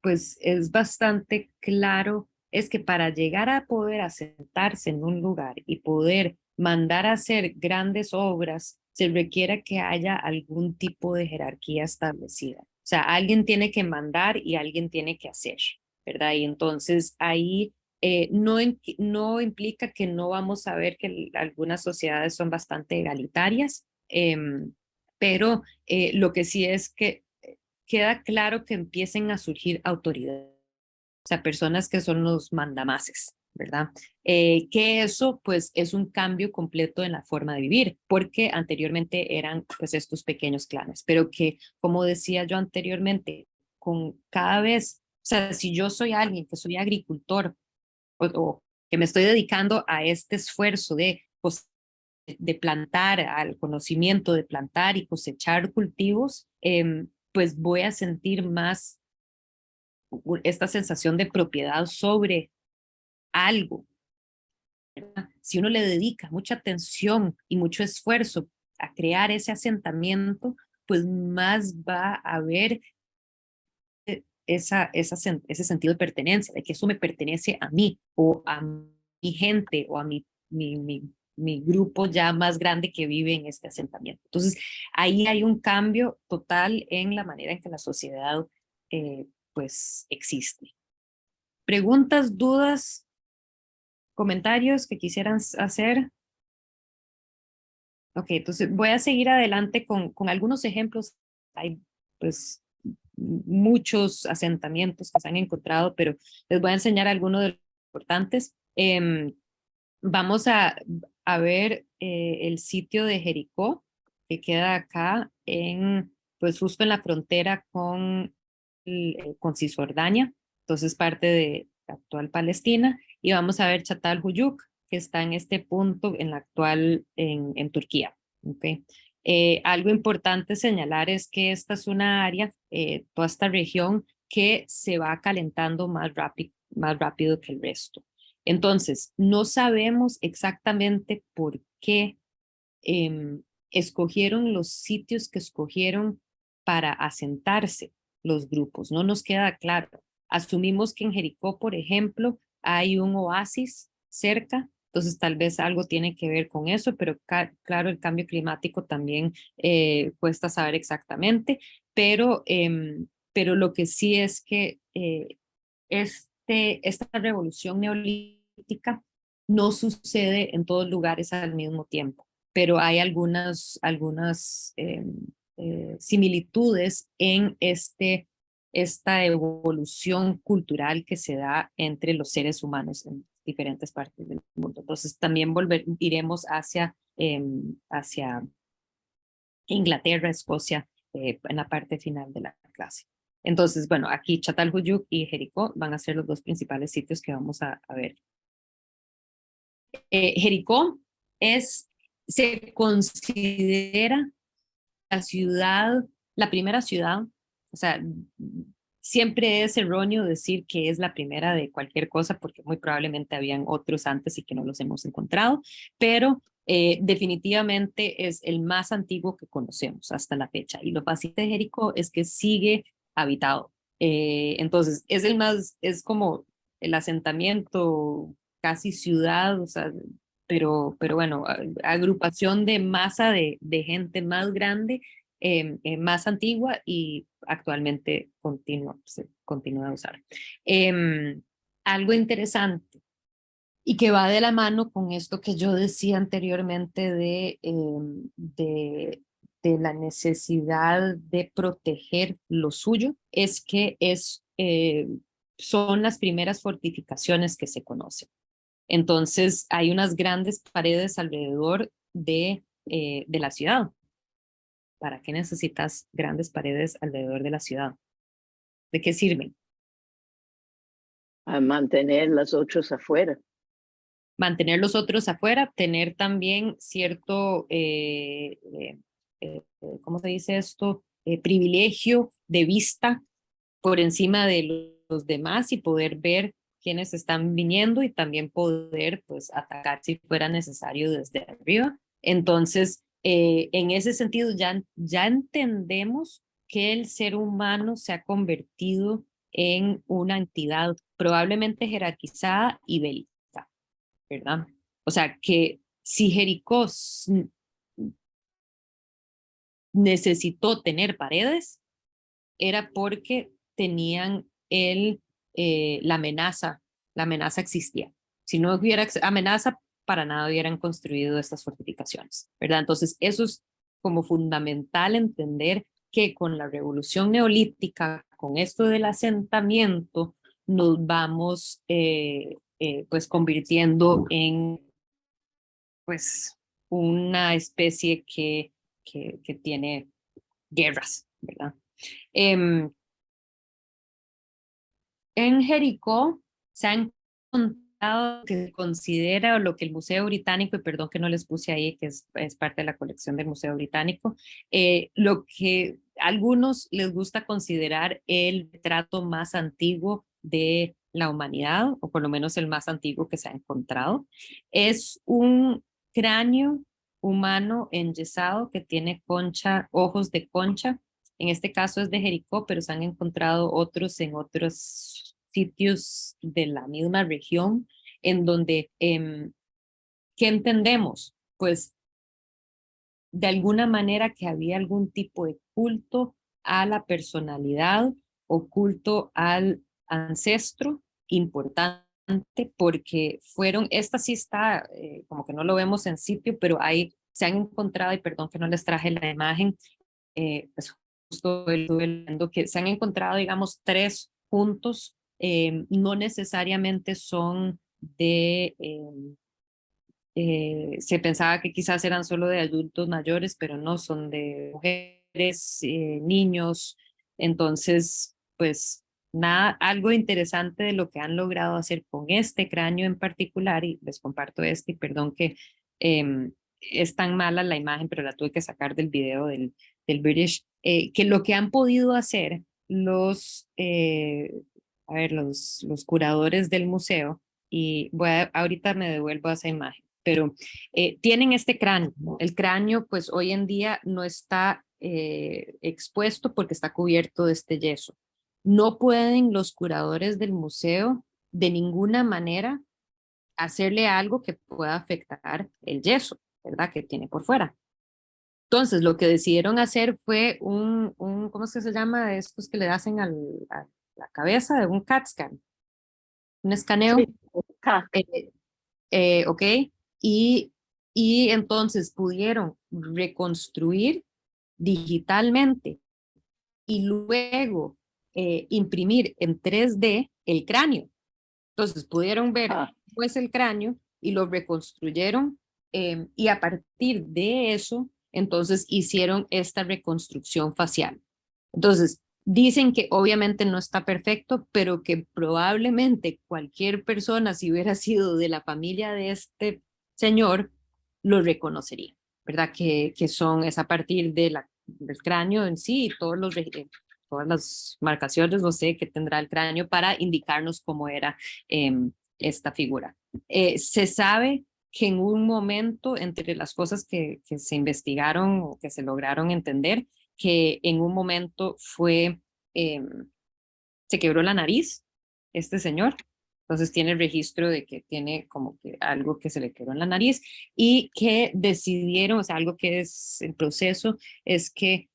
pues es bastante claro es que para llegar a poder asentarse en un lugar y poder mandar a hacer grandes obras, se requiere que haya algún tipo de jerarquía establecida. O sea, alguien tiene que mandar y alguien tiene que hacer, ¿verdad? Y entonces ahí no implica que no vamos a ver que algunas sociedades son bastante egalitarias, pero lo que sí es que queda claro que empiecen a surgir autoridades, o sea, personas que son los mandamases, ¿verdad? Que eso pues es un cambio completo en la forma de vivir, porque anteriormente eran pues estos pequeños clanes, pero que como decía yo anteriormente, con cada vez, o sea, si yo soy alguien que soy agricultor o que me estoy dedicando a este esfuerzo pues, de plantar, al conocimiento de plantar y cosechar cultivos, pues voy a sentir más esta sensación de propiedad sobre algo, ¿verdad? Si uno le dedica mucha atención y mucho esfuerzo a crear ese asentamiento, pues más va a haber ese sentido de pertenencia, de que eso me pertenece a mí o a mi gente o a mi grupo ya más grande que vive en este asentamiento. Entonces, ahí hay un cambio total en la manera en que la sociedad pues existe. ¿Preguntas, dudas, comentarios que quisieran hacer? Ok, entonces voy a seguir adelante con algunos ejemplos. Hay pues muchos asentamientos que se han encontrado, pero les voy a enseñar algunos de los importantes. Vamos a ver el sitio de Jericó, que queda acá pues justo en la frontera con Cisjordania, entonces parte de la actual Palestina, y vamos a ver Chatal Huyuk, que está en este punto en la actual en Turquía. ¿Okay? Algo importante señalar es que esta es una área, toda esta región, que se va calentando más rápido que el resto. Entonces, no sabemos exactamente por qué escogieron los sitios que escogieron para asentarse los grupos. No nos queda claro. Asumimos que en Jericó, por ejemplo, hay un oasis cerca, entonces tal vez algo tiene que ver con eso, pero claro, el cambio climático también cuesta saber exactamente, pero lo que sí es que esta revolución neolítica no sucede en todos lugares al mismo tiempo, pero hay algunas similitudes en esta evolución cultural que se da entre los seres humanos en diferentes partes del mundo. Entonces también iremos hacia Inglaterra, Escocia, en la parte final de la clase. Entonces, bueno, aquí Çatalhöyük y Jericó van a ser los dos principales sitios que vamos a ver. Jericó se considera la primera ciudad, o sea, siempre es erróneo decir que es la primera de cualquier cosa, porque muy probablemente habían otros antes y que no los hemos encontrado, pero definitivamente es el más antiguo que conocemos hasta la fecha. Y lo fácil de Jericó es que sigue habitado. Entonces, es como el asentamiento, casi ciudad, o sea, pero bueno, agrupación de masa de gente más grande, más antigua y actualmente se continúa a usar. Algo interesante y que va de la mano con esto que yo decía anteriormente de la necesidad de proteger lo suyo, es que son las primeras fortificaciones que se conocen. Entonces, hay unas grandes paredes alrededor de la ciudad. ¿Para qué necesitas grandes paredes alrededor de la ciudad? ¿De qué sirven? A mantener las otras afuera. Mantener los otros afuera, tener también cierto, ¿cómo se dice esto? Privilegio de vista por encima de los demás y poder ver quiénes están viniendo y también poder pues atacar si fuera necesario desde arriba. Entonces, en ese sentido ya entendemos que el ser humano se ha convertido en una entidad probablemente jerarquizada y bélica, ¿verdad? O sea, que si Jericó necesitó tener paredes, era porque tenían la amenaza existía. Si no hubiera amenaza, para nada hubieran construido estas fortificaciones, ¿verdad? Entonces, eso es como fundamental entender que con la revolución neolítica, con esto del asentamiento, nos vamos pues convirtiendo en pues una especie que tiene guerras, ¿verdad? Eh, En Jericó se ha encontrado que se considera o lo que el Museo Británico, y perdón que no les puse ahí, que es parte de la colección del Museo Británico, lo que a algunos les gusta considerar el retrato más antiguo de la humanidad, o por lo menos el más antiguo que se ha encontrado. Es un cráneo humano enyesado que tiene ojos de concha. En este caso es de Jericó, pero se han encontrado otros en otros sitios de la misma región, en donde, ¿qué entendemos? Pues de alguna manera que había algún tipo de culto a la personalidad o culto al ancestro importante, porque esta sí está, como que no lo vemos en sitio, pero se han encontrado, y perdón que no les traje la imagen, pues justo estuve leyendo que se han encontrado, digamos, 3 puntos, no necesariamente son se pensaba que quizás eran solo de adultos mayores, pero no, son de mujeres, niños. Entonces, pues nada, algo interesante de lo que han logrado hacer con este cráneo en particular, y les comparto y perdón que es tan mala la imagen, pero la tuve que sacar del video del British, que lo que han podido hacer los curadores del museo, y ahorita me devuelvo a esa imagen, pero tienen este cráneo, ¿no? El cráneo pues hoy en día no está expuesto porque está cubierto de este yeso. No pueden los curadores del museo de ninguna manera hacerle algo que pueda afectar el yeso, ¿verdad? Que tiene por fuera. Entonces, lo que decidieron hacer fue ¿cómo es que se llama? Estos que le hacen a la cabeza de un CAT scan, un escaneo. Sí, Ok, y, y entonces pudieron reconstruir digitalmente y luego imprimir en 3D el cráneo. Entonces pudieron ver pues el cráneo y lo reconstruyeron, y a partir de eso, entonces hicieron esta reconstrucción facial. Entonces, dicen que obviamente no está perfecto, pero que probablemente cualquier persona, si hubiera sido de la familia de este señor, lo reconocería, ¿verdad? Que es a partir del cráneo en sí y todos todas las marcaciones, no sé, que tendrá el cráneo para indicarnos cómo era esta figura. Se sabe que en un momento, entre las cosas que se investigaron o que se lograron entender, que en un momento se quebró la nariz, este señor, entonces tiene el registro de que tiene como que algo que se le quedó en la nariz y que decidieron, o sea, algo que es el proceso, es que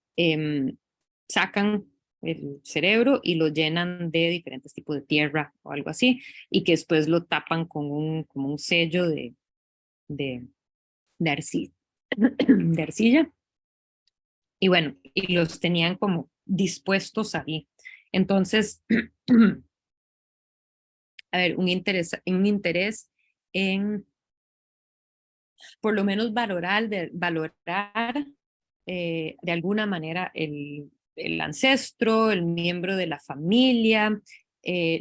sacan el cerebro y lo llenan de diferentes tipos de tierra o algo así, y que después lo tapan con como un sello de, de, arcilla, de arcilla. Y bueno, y los tenían como dispuestos ahí. Entonces, a ver, un interés en por lo menos valorar de alguna manera el ancestro, el miembro de la familia.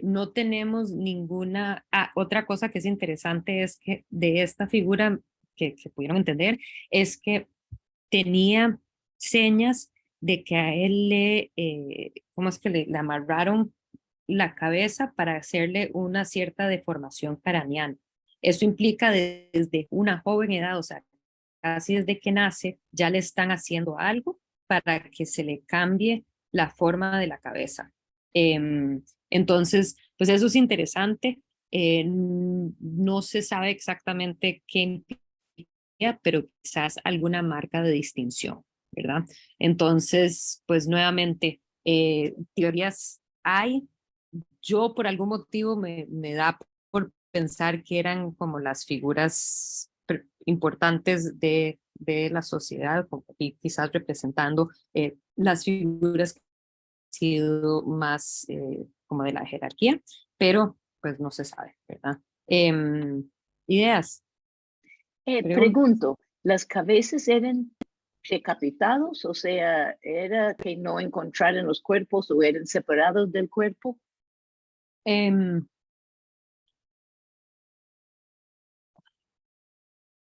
No tenemos ninguna... otra cosa que es interesante es que de esta figura que pudieron entender es que tenía señas de que a él ¿cómo es que le amarraron la cabeza para hacerle una cierta deformación craneana? Eso implica desde una joven edad, o sea, casi desde que nace, ya le están haciendo algo para que se le cambie la forma de la cabeza. Entonces, pues eso es interesante. No se sabe exactamente qué implica, pero quizás alguna marca de distinción, ¿verdad? Entonces, pues nuevamente, teorías hay. Yo por algún motivo me da por pensar que eran como las figuras importantes de la sociedad, y quizás representando las figuras que han sido más como de la jerarquía, pero pues no se sabe, ¿verdad? Ideas, preguntas. Pregunto, ¿las cabezas eran decapitados? O sea, ¿era que no encontraran los cuerpos o eran separados del cuerpo? Em,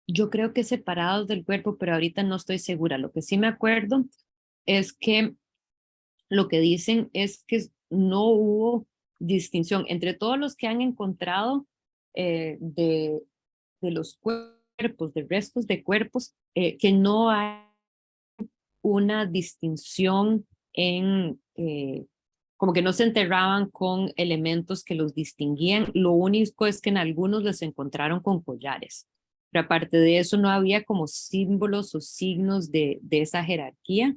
yo creo que separados del cuerpo, pero ahorita no estoy segura. Lo que sí me acuerdo es que lo que dicen es que no hubo distinción entre todos los que han encontrado de los cuerpos, de restos de cuerpos, que no hay una distinción como que no se enterraban con elementos que los distinguían. Lo único es que en algunos les encontraron con collares. Pero aparte de eso, no había como símbolos o signos de esa jerarquía.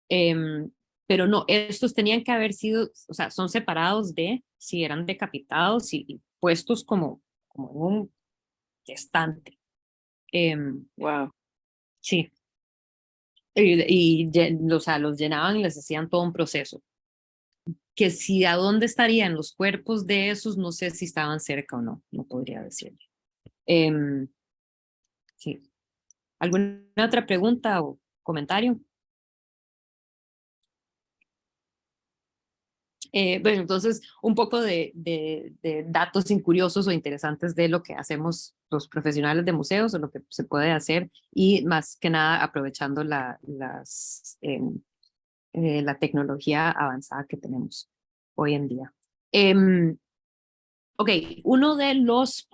Pero no, estos tenían que haber sido, o sea, son separados de si eran decapitados y puestos como en un estante. Wow. Sí, y o sea, los llenaban y les hacían todo un proceso. Que si a dónde estarían los cuerpos de esos, no sé si estaban cerca o no, no podría decir. Sí. ¿Alguna otra pregunta o comentario? Bueno, entonces, un poco de datos curiosos o interesantes de lo que hacemos los profesionales de museos o lo que se puede hacer y más que nada aprovechando la tecnología avanzada que tenemos hoy en día. Ok, uno de los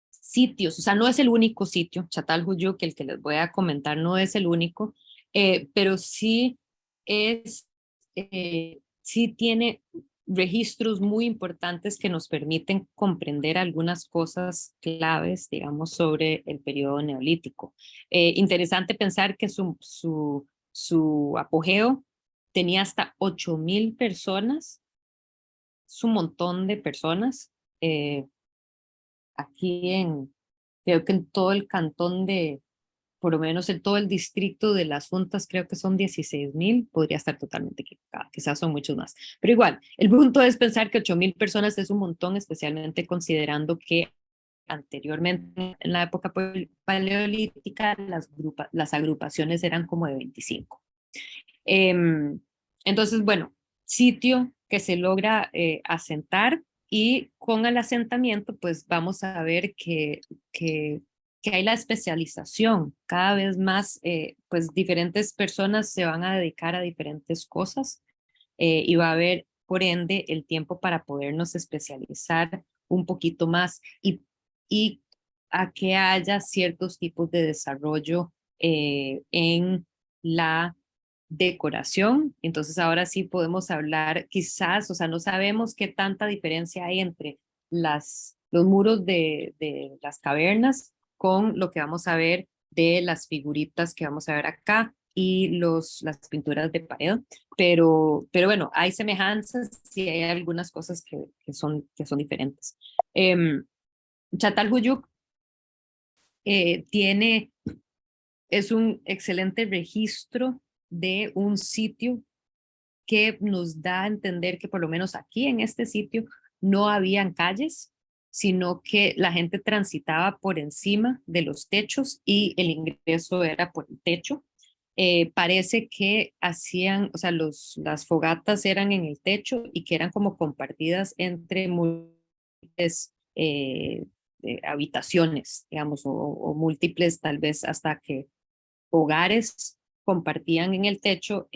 sitios, o sea, no es el único sitio, Çatalhöyük, que el que les voy a comentar no es el único, pero sí tiene registros muy importantes que nos permiten comprender algunas cosas claves, digamos, sobre el periodo neolítico. Interesante pensar que su apogeo tenía hasta 8.000 personas, es un montón de personas. Aquí creo que en todo el cantón por lo menos en todo el distrito de las juntas, creo que son 16.000, podría estar totalmente equivocada, quizás son muchos más. Pero igual, el punto es pensar que 8.000 personas es un montón, especialmente considerando que anteriormente, en la época paleolítica, las agrupaciones eran como de 25. Entonces, bueno, sitio que se logra asentar, y con el asentamiento, pues vamos a ver que hay la especialización. Cada vez más, pues diferentes personas se van a dedicar a diferentes cosas. y va a haber, por ende, el tiempo para podernos especializar un poquito más y a que haya ciertos tipos de desarrollo en la decoración. Entonces ahora sí podemos hablar quizás, o sea, no sabemos qué tanta diferencia hay entre los muros de las cavernas con lo que vamos a ver de las figuritas que vamos a ver acá y las pinturas de pared, pero bueno, hay semejanzas y hay algunas cosas que son diferentes. Çatalhöyük tiene, es un excelente registro de un sitio que nos da a entender que por lo menos aquí en este sitio no habían calles, sino que la gente transitaba por encima de los techos y el ingreso era por el techo. Parece que hacían, o sea, las fogatas eran en el techo y que eran como compartidas entre múltiples habitaciones, digamos, o múltiples, tal vez hasta que hogares compartían en el techo,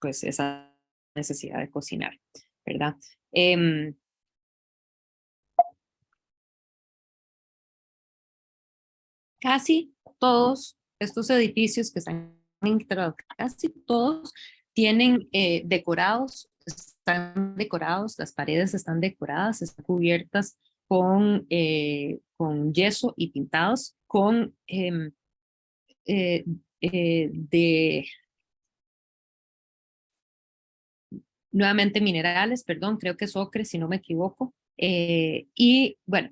pues esa necesidad de cocinar, ¿verdad? Casi todos estos edificios que están integrados, casi todos tienen están decorados, las paredes están decoradas, están cubiertas con yeso y pintados con eh, de nuevamente minerales, perdón, creo que es ocre, si no me equivoco. Y bueno,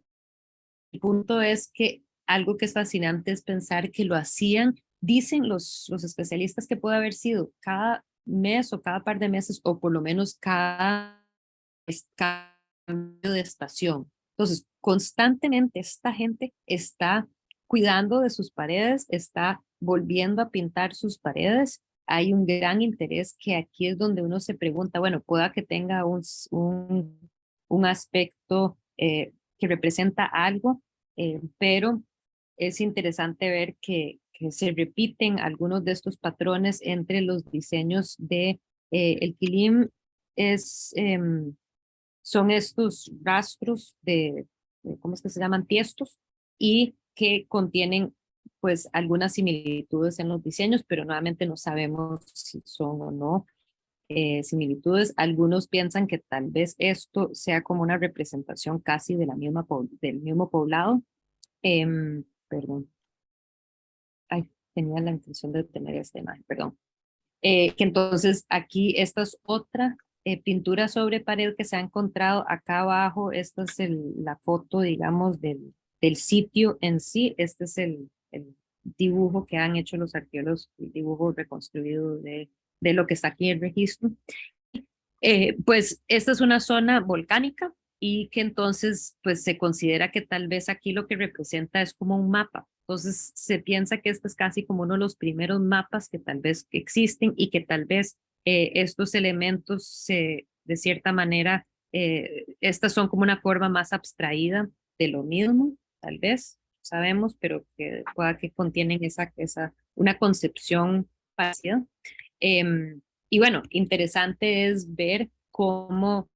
el punto es que algo que es fascinante es pensar que lo hacían, dicen los especialistas que puede haber sido cada mes o cada par de meses o por lo menos cada cambio de estación. Entonces, constantemente esta gente está cuidando de sus paredes, está volviendo a pintar sus paredes. Hay un gran interés que aquí es donde uno se pregunta, bueno, pueda que tenga un aspecto que representa algo, pero es interesante ver que se repiten algunos de estos patrones entre los diseños de el quilim es son estos rastros ¿cómo es que se llaman? Tiestos, y que contienen pues algunas similitudes en los diseños, pero nuevamente no sabemos si son o no similitudes. Algunos piensan que tal vez esto sea como una representación casi de del mismo poblado. Perdón, ay, tenía la intención de tener esta imagen, perdón. Que entonces aquí esta es otra pintura sobre pared que se ha encontrado acá abajo. Esta es la foto, digamos, del sitio en sí. Este es el dibujo que han hecho los arqueólogos, el dibujo reconstruido de lo que está aquí en el registro. Pues esta es una zona volcánica y que entonces pues se considera que tal vez aquí lo que representa es como un mapa. Entonces se piensa que este es casi como uno de los primeros mapas que tal vez existen y que tal vez estos elementos de cierta manera, estas son como una forma más abstraída de lo mismo, tal vez, sabemos, pero que pueda que contienen una concepción parecida. Y bueno, interesante es ver cómo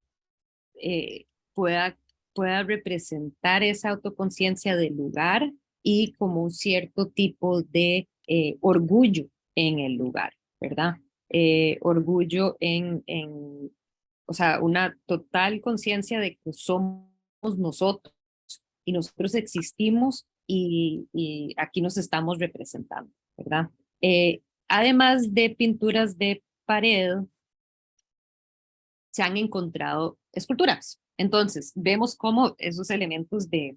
eh, pueda, pueda representar esa autoconciencia del lugar y como un cierto tipo de orgullo en el lugar, ¿verdad? Orgullo o sea, una total conciencia de que somos nosotros y nosotros existimos y aquí nos estamos representando, ¿verdad? Además de pinturas de pared, se han encontrado esculturas. Entonces, vemos cómo esos elementos que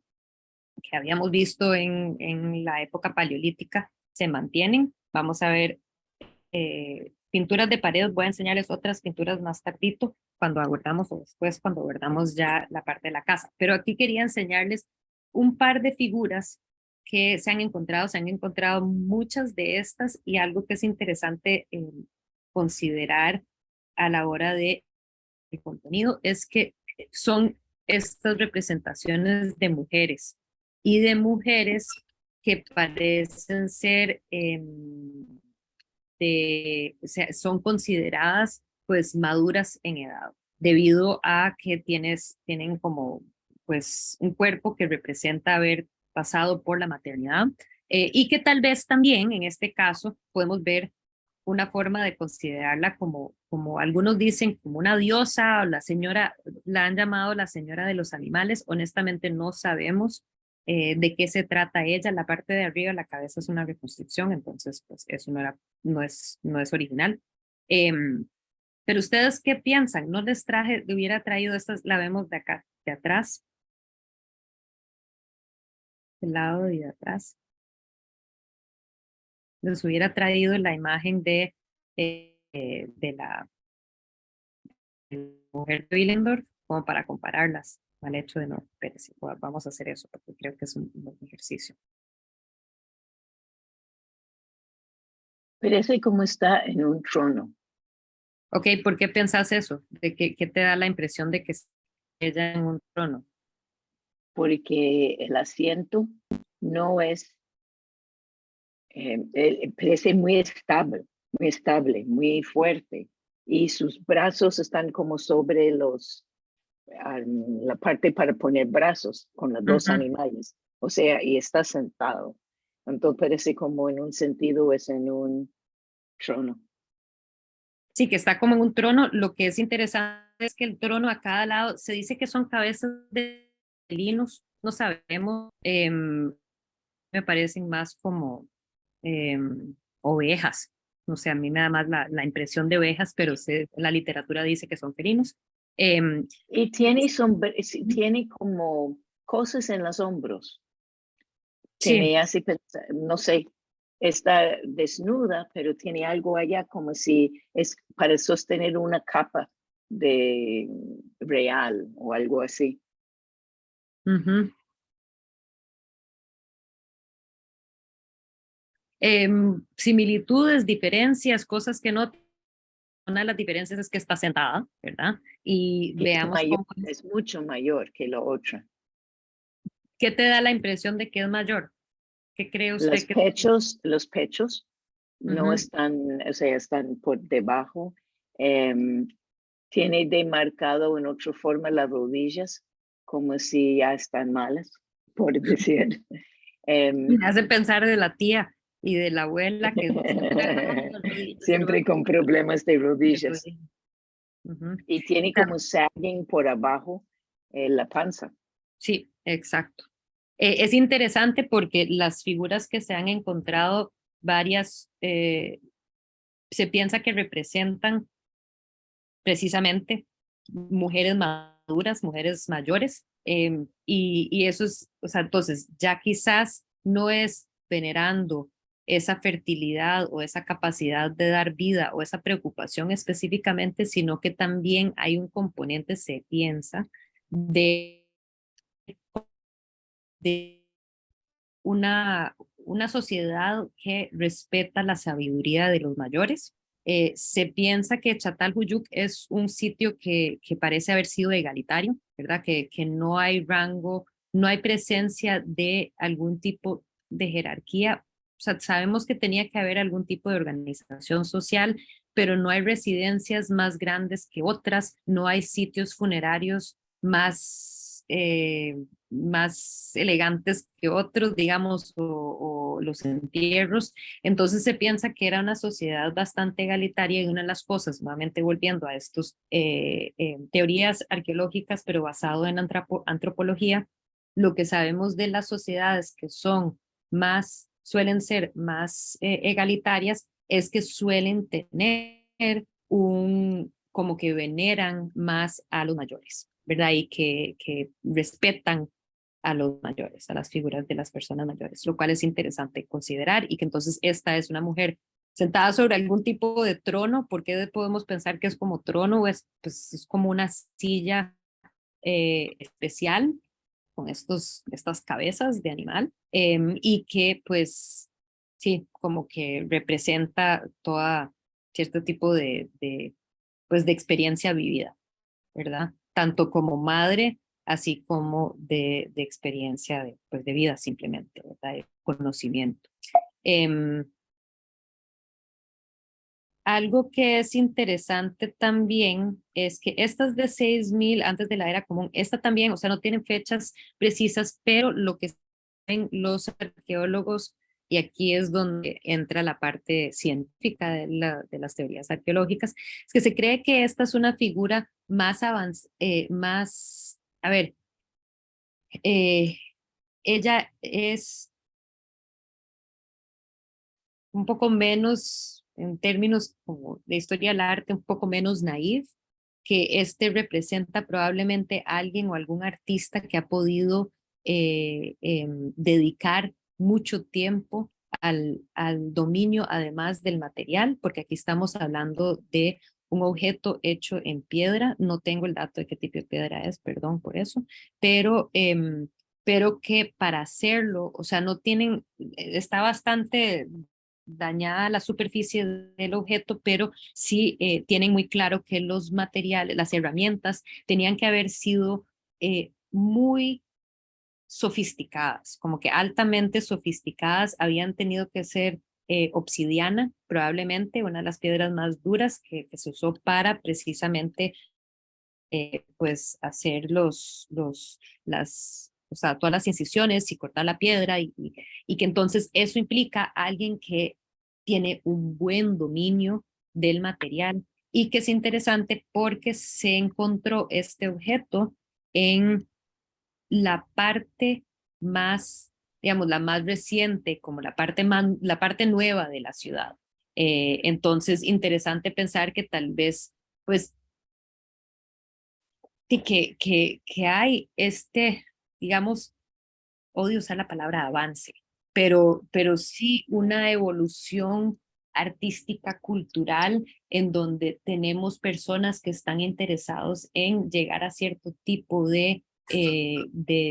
habíamos visto en la época paleolítica se mantienen. Vamos a ver pinturas de pared, voy a enseñarles otras pinturas más tardito, cuando abordamos o después cuando abordamos ya la parte de la casa. Pero aquí quería enseñarles un par de figuras que se han encontrado muchas de estas y algo que es interesante considerar a la hora de el contenido es que son estas representaciones de mujeres y de mujeres que parecen ser o sea, son consideradas pues maduras en edad, debido a que tienen como pues un cuerpo que representa haber pasado por la maternidad, y que tal vez también en este caso podemos ver una forma de considerarla como algunos dicen, como una diosa, o la señora, la han llamado la señora de los animales. Honestamente no sabemos de qué se trata ella. La parte de arriba, la cabeza, es una reconstrucción, entonces pues eso no es original. Pero ustedes, ¿qué piensan? ¿No les hubiera traído estas? La vemos de acá, de atrás, del lado y de atrás. Les hubiera traído la imagen de la mujer de Willendorf como para compararlas al hecho de no, espérese, vamos a hacer eso porque creo que es un buen ejercicio. Pero eso es como está en un trono, Ok, ¿por qué pensás eso? ¿Qué te da la impresión de que es ella en un trono? porque el asiento no es, parece muy estable, muy fuerte, y sus brazos están como sobre la parte para poner brazos con los dos Ujú. animales, o sea, y está sentado. Entonces parece como en un sentido es en un trono. Sí, que está como en un trono. Lo que es interesante es que el trono a cada lado, se dice que son cabezas de felinos, no sabemos, me parecen más como ovejas. No sé, a mí me da más la impresión de ovejas, pero la literatura dice que son felinos. Em, Y tiene como cosas en los hombros que sí, me hace pensar, no sé, está desnuda, pero tiene algo allá como si es para sostener una capa de real o algo así. ujú. Similitudes, diferencias, cosas que no. Una de las diferencias es que está sentada, ¿verdad? Y Es veamos mayor, cómo es mucho mayor que lo otro. ¿qué te da la impresión de que es mayor? ¿Qué cree usted que? Los pechos no Ujú. están, o sea, están por debajo. Em, Tiene demarcado en otra forma las rodillas, como si ya están malas, por decir. Em, Me hace pensar de la tía y de la abuela que siempre agarramos las rodillas, se Siempre levantan con problemas de de rodillas. rodillas. Ujú. Y tiene como sagging por abajo la panza. Sí, exacto. Es interesante porque las figuras que se han encontrado, varias, se piensa que representan precisamente mujeres maduras, mujeres mayores, y eso es, o sea, entonces ya quizás no es venerando esa fertilidad o esa capacidad de dar vida o esa preocupación específicamente, sino que también hay un componente, se piensa, de una sociedad que respeta la sabiduría de los mayores. Se piensa que Çatalhöyük es un sitio que parece haber sido egalitario, ¿verdad? Que no hay rango, no hay presencia de algún tipo de jerarquía. O sea, sabemos que tenía que haber algún tipo de organización social, pero no hay residencias más grandes que otras, no hay sitios funerarios más elegantes que otros, digamos, o los entierros. Entonces se piensa que era una sociedad bastante egalitaria, y una de las cosas, nuevamente volviendo a estos teorías arqueológicas, pero basado en antropología, lo que sabemos de las sociedades que suelen ser más egalitarias, es que suelen tener como que veneran más a los mayores, ¿verdad? Y que respetan a los mayores, a las figuras de las personas mayores, lo cual es interesante considerar, y que entonces esta es una mujer sentada sobre algún tipo de trono. ¿Por qué podemos pensar que es como trono? Pues, es como una silla especial con estas cabezas de animal, y que pues sí, como que representa toda cierto tipo pues, de experiencia vivida, ¿verdad? Tanto como madre, así como de experiencia pues, de vida simplemente, ¿verdad? De conocimiento. Em, algo que es interesante también es que estas de 6.000 antes de la era común, esta también, o sea, no tienen fechas precisas, pero lo que saben los arqueólogos, y aquí es donde entra la parte científica de las teorías arqueológicas, es que se cree que esta es una figura más avanzada, más, a ver, eh, ella es un poco menos, en términos como de historia del arte, un poco menos naif, que este representa probablemente a alguien o algún artista que ha podido dedicar mucho tiempo al dominio, además del material, porque aquí estamos hablando de un objeto hecho en piedra. No tengo el dato de qué tipo de piedra es, perdón por eso, pero, pero que para hacerlo, o sea, no tienen, está bastante dañada la superficie del objeto, pero sí tienen muy claro que los materiales, las herramientas, tenían que haber sido muy sofisticadas, como que altamente sofisticadas, habían tenido que ser obsidiana, probablemente una de las piedras más duras que se usó para precisamente pues hacer o sea, todas las incisiones y cortar la piedra y que entonces eso implica a alguien que tiene un buen dominio del material y que es interesante porque se encontró este objeto en la parte más, digamos, la más reciente, como la parte nueva de la ciudad. Entonces, interesante pensar que tal vez, pues, que hay digamos, odio usar la palabra avance, pero sí una evolución artística, cultural, en donde tenemos personas que están interesados en llegar a cierto tipo de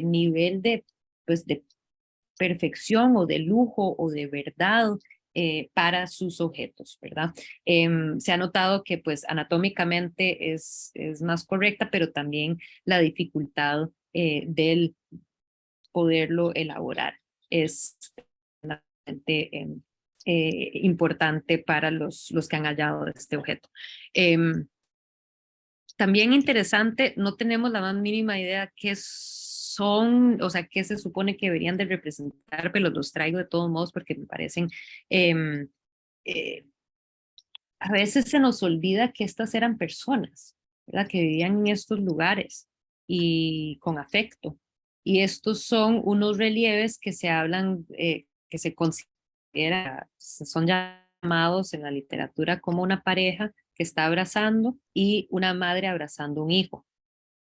nivel pues de perfección o de lujo o de verdad para sus objetos, ¿verdad? Se ha notado que pues anatómicamente es más correcta, pero también la dificultad del poderlo elaborar es importante para los que han hallado este objeto. También interesante, no tenemos la más mínima idea qué son, o sea, qué se supone que deberían de representar, pero los traigo de todos modos porque me parecen, eh, eh, a veces se nos olvida que estas eran personas, ¿verdad? Que vivían en estos lugares y con afecto. Y estos son unos relieves que se hablan, que se consideran, son llamados en la literatura como una pareja que está abrazando y una madre abrazando un hijo.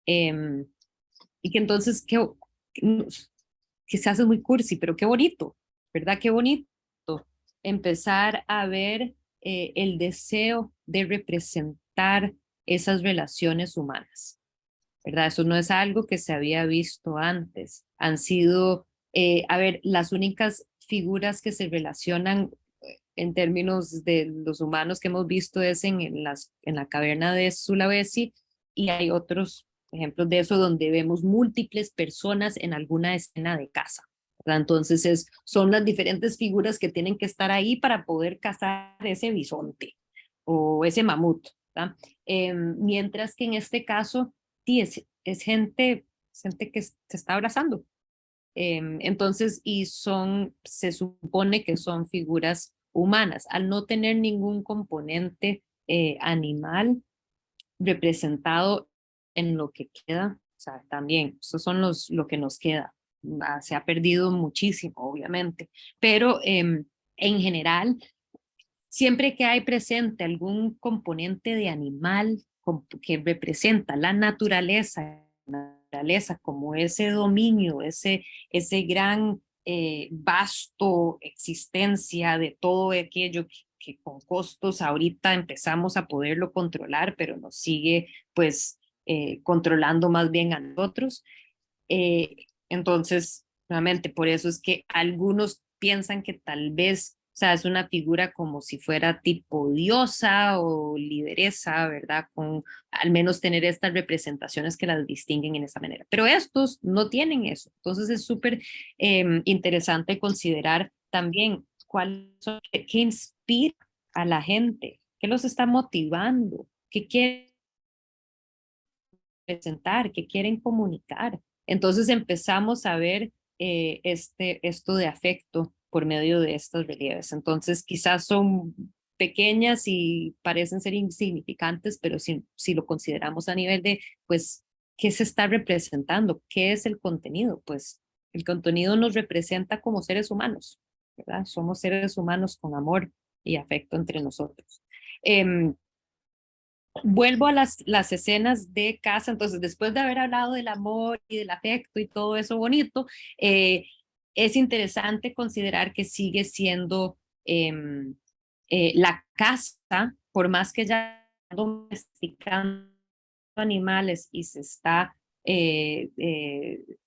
Em, y que entonces, que se hace muy cursi, pero qué bonito, ¿verdad? Qué bonito empezar a ver el deseo de representar esas relaciones humanas, ¿verdad? Eso no es algo que se había visto antes. Han sido, a ver, las únicas figuras que se relacionan en términos de los humanos que hemos visto es en la caverna de Sulawesi y hay otros ejemplos de eso donde vemos múltiples personas en alguna escena de caza. ¿Verdad? Entonces son las diferentes figuras que tienen que estar ahí para poder cazar ese bisonte o ese mamut. Mientras que en este caso, sí, es gente que se está abrazando. Entonces, se supone que son figuras humanas. Al no tener ningún componente animal representado en lo que queda, o sea, también, esos son lo que nos queda. Se ha perdido muchísimo, obviamente, pero en general, siempre que hay presente algún componente de animal que representa la naturaleza como ese dominio, ese gran vasto existencia de todo aquello que con costos ahorita empezamos a poderlo controlar, pero nos sigue pues controlando más bien a nosotros. Entonces, nuevamente, por eso es que algunos piensan que tal vez, o sea, es una figura como si fuera tipo diosa o lideresa, ¿verdad? Con al menos tener estas representaciones que las distinguen en esa manera. Pero estos no tienen eso. Entonces es súper interesante considerar también qué inspira a la gente qué los está motivando, qué quieren presentar, qué quieren comunicar. Entonces empezamos a ver esto de afecto por medio de estos relieves. Entonces quizás son pequeñas y parecen ser insignificantes, pero si lo consideramos a nivel de, pues, ¿qué se está representando? ¿Qué es el contenido? Pues el contenido nos representa como seres humanos, ¿verdad? Somos seres humanos con amor y afecto entre nosotros. Vuelvo a las escenas de casa, entonces después de haber hablado del amor y del afecto y todo eso bonito, es interesante considerar que sigue siendo la casa, por más que ya domesticando animales y se está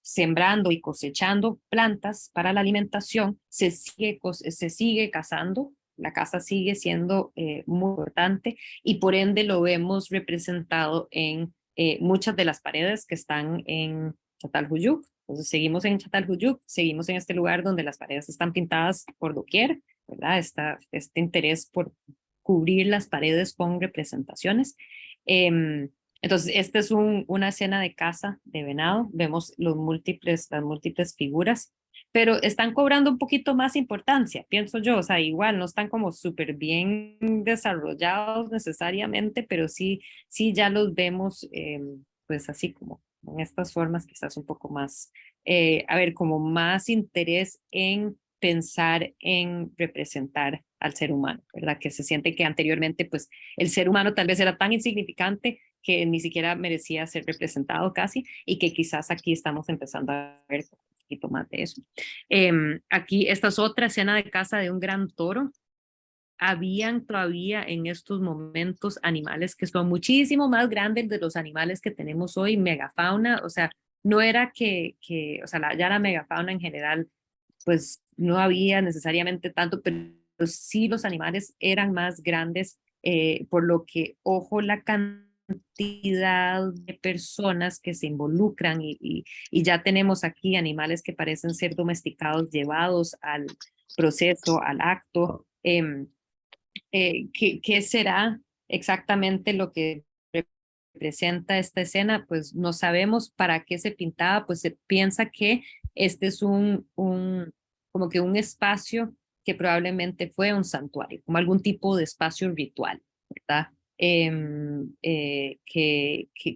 sembrando y cosechando plantas para la alimentación, se sigue cazando, la caza sigue siendo muy importante y por ende lo vemos representado en muchas de las paredes que están en Çatalhöyük. Entonces seguimos en Çatalhöyük, seguimos en este lugar donde las paredes están pintadas por doquier, ¿verdad? Este interés por cubrir las paredes con representaciones. Entonces, esta es una escena de caza de venado, vemos las múltiples figuras, pero están cobrando un poquito más importancia, pienso yo, o sea, igual no están como súper bien desarrollados necesariamente, pero sí ya los vemos, pues así como en estas formas, quizás un poco más, a ver, como más interés en pensar en representar al ser humano, ¿verdad? Que se siente que anteriormente, pues, el ser humano tal vez era tan insignificante que ni siquiera merecía ser representado casi, y que quizás aquí estamos empezando a ver un poquito más de eso. Aquí esta es otra escena de caza de un gran toro. Habían todavía en estos momentos animales que son muchísimo más grandes de los animales que tenemos hoy, megafauna, o sea, no era o sea, ya la megafauna en general, pues no había necesariamente tanto, pero sí los animales eran más grandes, por lo que, ojo, la cantidad de personas que se involucran y ya tenemos aquí animales que parecen ser domesticados, llevados al proceso, al acto. ¿Qué será exactamente lo que representa esta escena? Pues no sabemos para qué se pintaba, pues se piensa que este es como que un espacio que probablemente fue un santuario, como algún tipo de espacio ritual, ¿verdad? Que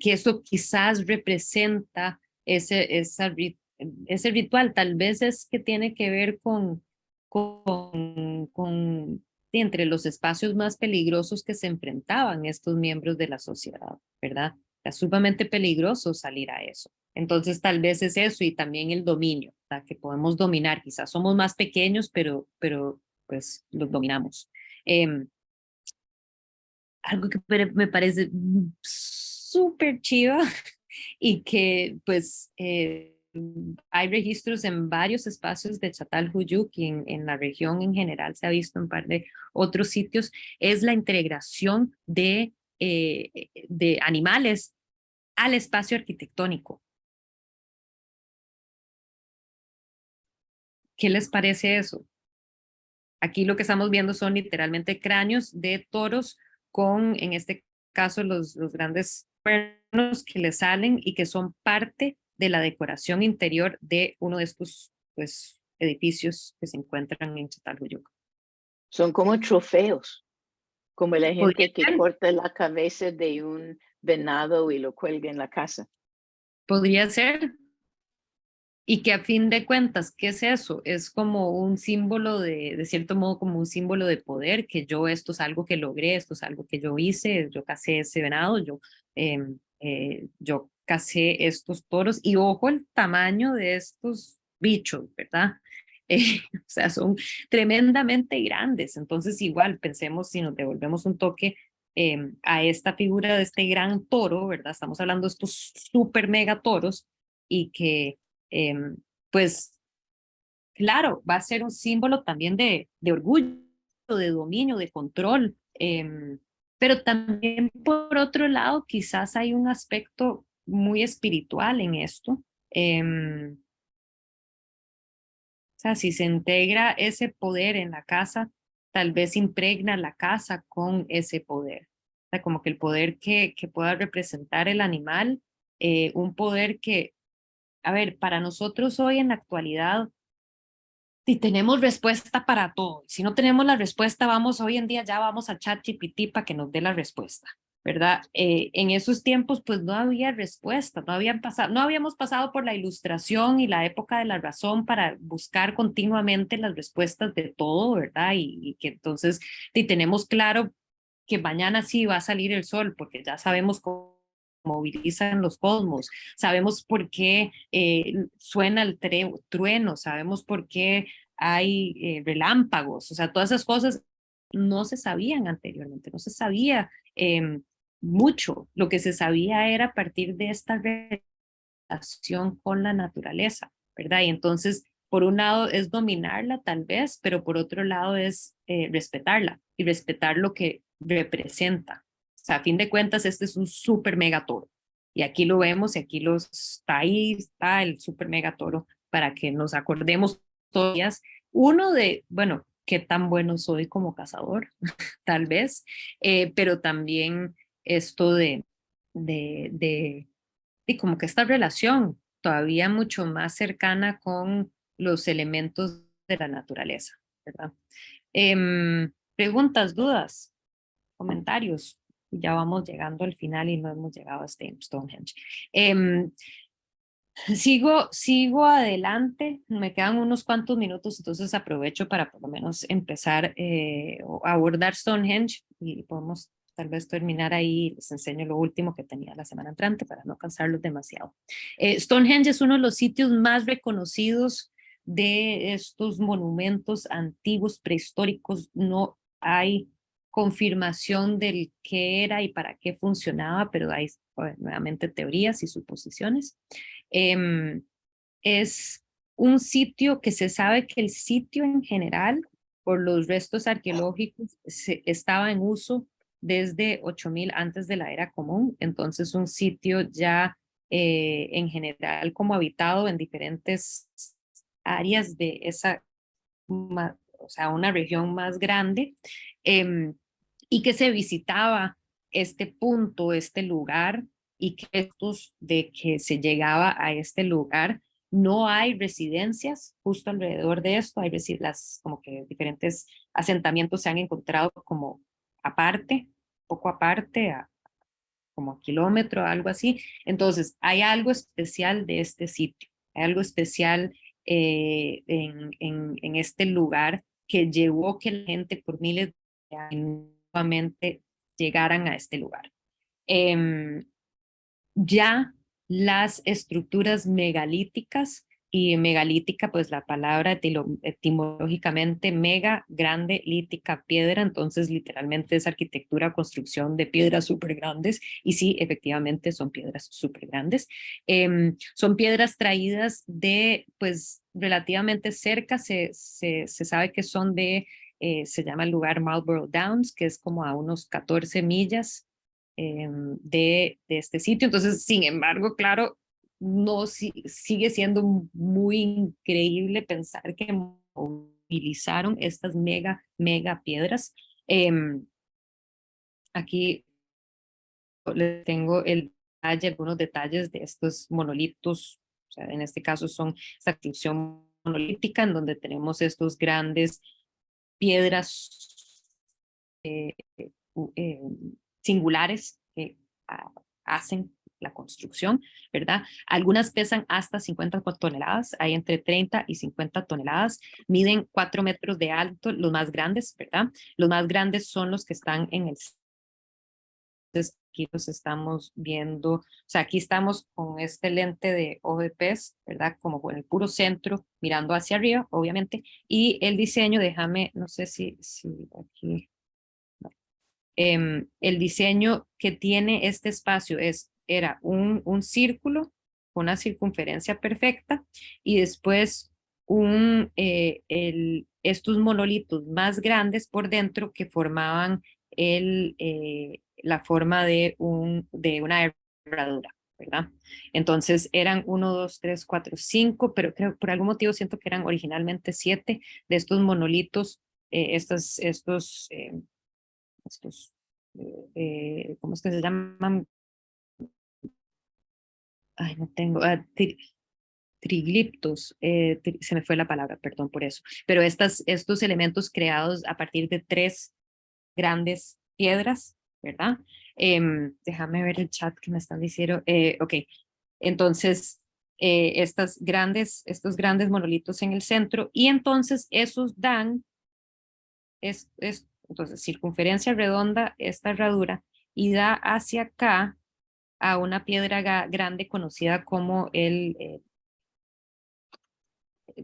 eso quizás representa ese ritual, tal vez es que tiene que ver con entre los espacios más peligrosos que se enfrentaban estos miembros de la sociedad, ¿verdad? Era sumamente peligroso salir a eso. Entonces, tal vez es eso y también el dominio, ¿verdad? Que podemos dominar. Quizás somos más pequeños, pero pues los dominamos. Algo que me parece súper chiva y que pues hay registros en varios espacios de Çatalhöyük y en la región en general se ha visto en un par de otros sitios, es la integración de animales al espacio arquitectónico. ¿Qué les parece eso? Aquí lo que estamos viendo son literalmente cráneos de toros con, en este caso, los grandes cuernos que le salen y que son parte de la decoración interior de uno de estos pues, edificios que se encuentran en Çatalhöyük. Son como trofeos, como la Podría gente que ser, corta la cabeza de un venado y lo cuelga en la casa. podría ser. Y que a fin de cuentas, ¿qué es eso? Es como un símbolo de cierto modo, como un símbolo de poder, que yo esto es algo que logré, esto es algo que yo hice, yo casé ese venado, yo casé estos toros y ojo el tamaño de estos bichos, ¿verdad? O sea, son tremendamente grandes. Entonces, igual, pensemos si nos devolvemos un toque a esta figura de este gran toro, ¿verdad? Estamos hablando de estos super mega toros y que pues claro, va a ser un símbolo también de orgullo, de dominio, de control, pero también por otro lado quizás hay un aspecto muy espiritual en esto. O sea, si se integra ese poder en la casa, tal vez impregna la casa con ese poder. O sea, como que el poder que pueda representar el animal, un poder que, a ver, para nosotros hoy en la actualidad, si tenemos respuesta para todo. Si no tenemos la respuesta, vamos, hoy en día ya vamos a ChatGPT para que nos dé la respuesta, ¿verdad? En esos tiempos, pues no había respuesta, no habíamos pasado por la ilustración y la época de la razón para buscar continuamente las respuestas de todo, ¿verdad? Y que entonces si tenemos claro que mañana sí va a salir el sol, porque ya sabemos cómo movilizan los cosmos, sabemos por qué suena el trueno, sabemos por qué hay relámpagos, o sea, todas esas cosas no se sabían anteriormente, no se sabía mucho, lo que se sabía era a partir de esta relación con la naturaleza, ¿verdad? Y entonces, por un lado es dominarla tal vez, pero por otro lado es respetarla y respetar lo que representa. O sea, a fin de cuentas, este es un super mega toro. Y aquí lo vemos, y aquí está ahí, está el super mega toro, para que nos acordemos todos los días. Uno de, bueno, qué tan bueno soy como cazador, tal vez, pero también esto de y como que esta relación todavía mucho más cercana con los elementos de la naturaleza, ¿verdad? Preguntas, dudas, comentarios. Ya vamos llegando al final y no hemos llegado a Stonehenge. Sigo adelante, me quedan unos cuantos minutos, entonces aprovecho para por lo menos empezar a abordar Stonehenge y podemos tal vez terminar ahí, les enseño lo último que tenía la semana entrante para no cansarlos demasiado. Stonehenge es uno de los sitios más reconocidos de estos monumentos antiguos, prehistóricos. No hay confirmación del qué era y para qué funcionaba, pero hay nuevamente teorías y suposiciones. Eh, es un sitio que se sabe que el sitio en general, por los restos arqueológicos, estaba en uso desde 8000 antes de la era común, entonces un sitio ya en general como habitado en diferentes áreas de esa, o sea, una región más grande, eh, y que se visitaba este punto, este lugar, y que estos de que se llegaba a este lugar, no hay residencias justo alrededor de esto, hay las, como que diferentes asentamientos se han encontrado como aparte, poco aparte, como a kilómetro, algo así. Entonces, hay algo especial de este sitio, hay algo especial en este lugar que llevó que la gente por miles de años nuevamente llegaran a este lugar. Eh, ya las estructuras megalíticas, y megalítica, pues la palabra etimológicamente mega, grande, lítica, piedra, entonces literalmente es arquitectura, construcción de piedras súper grandes, y sí, efectivamente son piedras súper grandes. Son piedras traídas de, pues relativamente cerca, se sabe que son se llama el lugar Marlborough Downs, que es como a unos 14 millas de este sitio. Entonces, sin embargo, claro, no sigue siendo muy increíble pensar que utilizaron estas mega piedras. Aquí les tengo algunos detalles de estos monolitos. O sea, en este caso son esta construcción monolítica en donde tenemos estos grandes piedras eh, singulares que hacen la construcción, ¿verdad? Algunas pesan hasta 50 toneladas, hay entre 30 y 50 toneladas, miden 4 metros de alto, los más grandes, ¿verdad? Los más grandes son los que están en el... Aquí los estamos viendo, o sea, aquí estamos con este lente de ojo de pez, ¿verdad? Como en el puro centro, mirando hacia arriba, obviamente, y el diseño, déjame, no sé si aquí el diseño que tiene este espacio era un círculo, una circunferencia perfecta, y después estos monolitos más grandes por dentro que formaban la forma de una herradura, ¿verdad? Entonces eran 1, 2, 3, 4, 5, pero creo por algún motivo siento que eran originalmente 7 de estos monolitos ¿cómo es que se llaman? Ay, no tengo, trigliptos, se me fue la palabra, perdón por eso, pero estos elementos creados a partir de tres grandes piedras, ¿verdad? Déjame ver el chat que me están diciendo. Ok, entonces estos grandes monolitos en el centro, y entonces esos dan, entonces circunferencia redonda, esta herradura, y da hacia acá a una piedra grande conocida como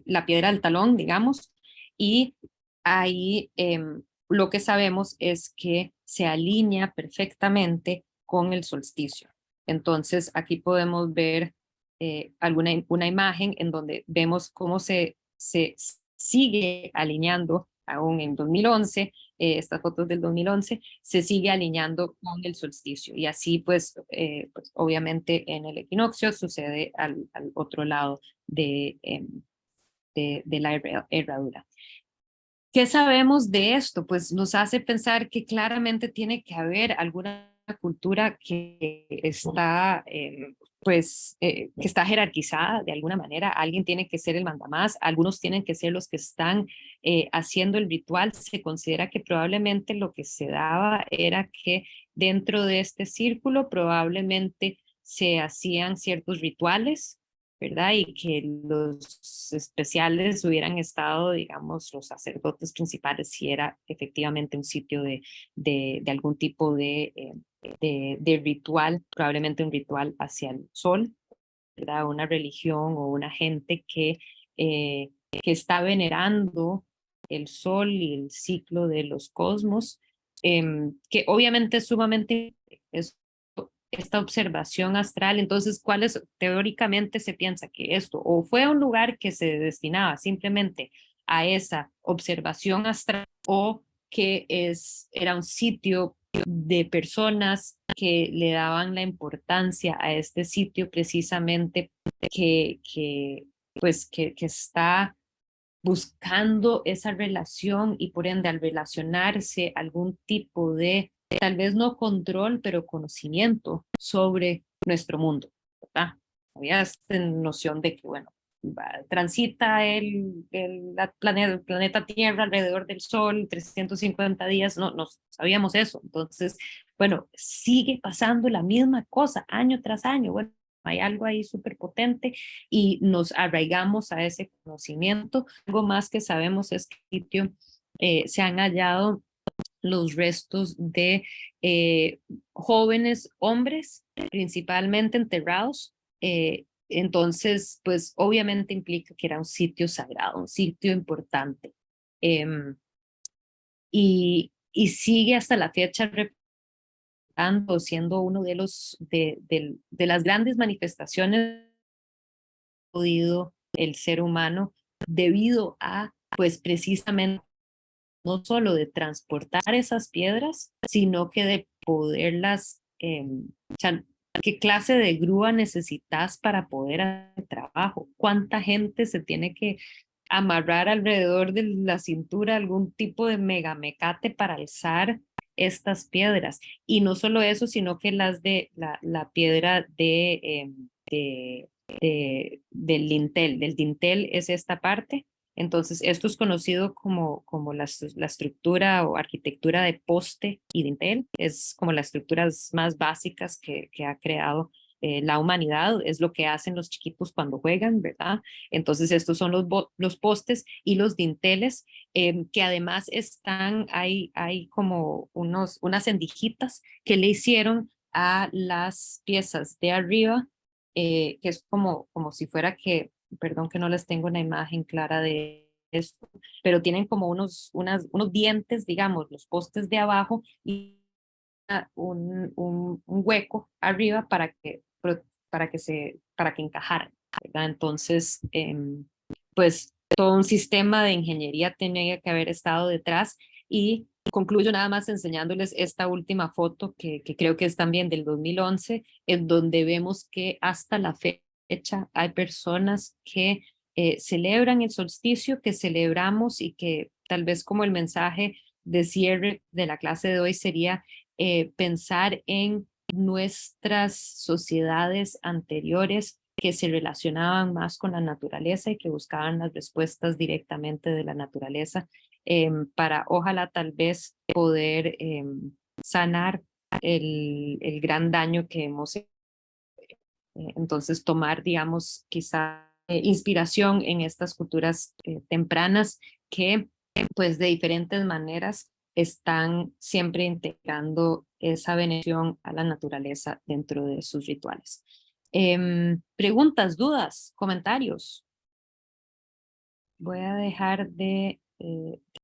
la piedra del talón, digamos, y ahí lo que sabemos es que se alinea perfectamente con el solsticio. Entonces aquí podemos ver una imagen en donde vemos cómo se sigue alineando aún en 2011, estas fotos del 2011, se sigue alineando con el solsticio. Y así pues obviamente en el equinoccio sucede al otro lado de la herradura. ¿Qué sabemos de esto? Pues nos hace pensar que claramente tiene que haber alguna cultura que está, que está jerarquizada de alguna manera. Alguien tiene que ser el mandamás, algunos tienen que ser los que están haciendo el ritual. Se considera que probablemente lo que se daba era que dentro de este círculo probablemente se hacían ciertos rituales, ¿verdad? Y que los especiales hubieran estado, digamos, los sacerdotes principales, si era efectivamente un sitio de algún tipo de ritual, probablemente un ritual hacia el sol, ¿verdad? Una religión o una gente que está venerando el sol y el ciclo de los cosmos, que obviamente es sumamente, es esta observación astral. Entonces, ¿cuáles teóricamente se piensa que esto o fue un lugar que se destinaba simplemente a esa observación astral, o que era un sitio de personas que le daban la importancia a este sitio precisamente que está buscando esa relación, y por ende al relacionarse algún tipo de, tal vez no control, pero conocimiento sobre nuestro mundo, ¿verdad? Había esta noción de que, bueno, transita el planeta Tierra alrededor del Sol 350 días, no sabíamos eso. Entonces, bueno, sigue pasando la misma cosa año tras año. Bueno, hay algo ahí súper potente y nos arraigamos a ese conocimiento. Algo más que sabemos es que en el sitio se han hallado los restos de jóvenes hombres, principalmente enterrados. Entonces, pues obviamente implica que era un sitio sagrado, un sitio importante. Y sigue hasta la fecha siendo uno de las grandes manifestaciones podido el ser humano, debido a, pues precisamente, no solo de transportar esas piedras, sino que de poderlas, o sea, ¿qué clase de grúa necesitas para poder hacer el trabajo? ¿Cuánta gente se tiene que amarrar alrededor de la cintura, algún tipo de megamecate para alzar estas piedras? Y no solo eso, sino que la piedra del dintel es esta parte. Entonces, esto es conocido como la estructura o arquitectura de poste y dintel. Es como las estructuras más básicas que ha creado la humanidad. Es lo que hacen los chiquitos cuando juegan, ¿verdad? Entonces, estos son los postes y los dinteles, que además hay como unas endijitas que le hicieron a las piezas de arriba, que es como si fuera que, perdón que no les tengo una imagen clara de esto, pero tienen como unos dientes, digamos, los postes de abajo, y un hueco arriba para que encajaran, ¿verdad? Entonces, pues todo un sistema de ingeniería tenía que haber estado detrás. Y concluyo nada más enseñándoles esta última foto que creo que es también del 2011, en donde vemos que hasta la fecha hay personas que celebran el solsticio, que celebramos y que tal vez como el mensaje de cierre de la clase de hoy sería pensar en nuestras sociedades anteriores que se relacionaban más con la naturaleza y que buscaban las respuestas directamente de la naturaleza para ojalá tal vez poder sanar el gran daño que hemos hecho. Entonces tomar, digamos, quizá inspiración en estas culturas tempranas que pues de diferentes maneras están siempre integrando esa veneración a la naturaleza dentro de sus rituales. Preguntas, dudas, comentarios. Voy a dejar de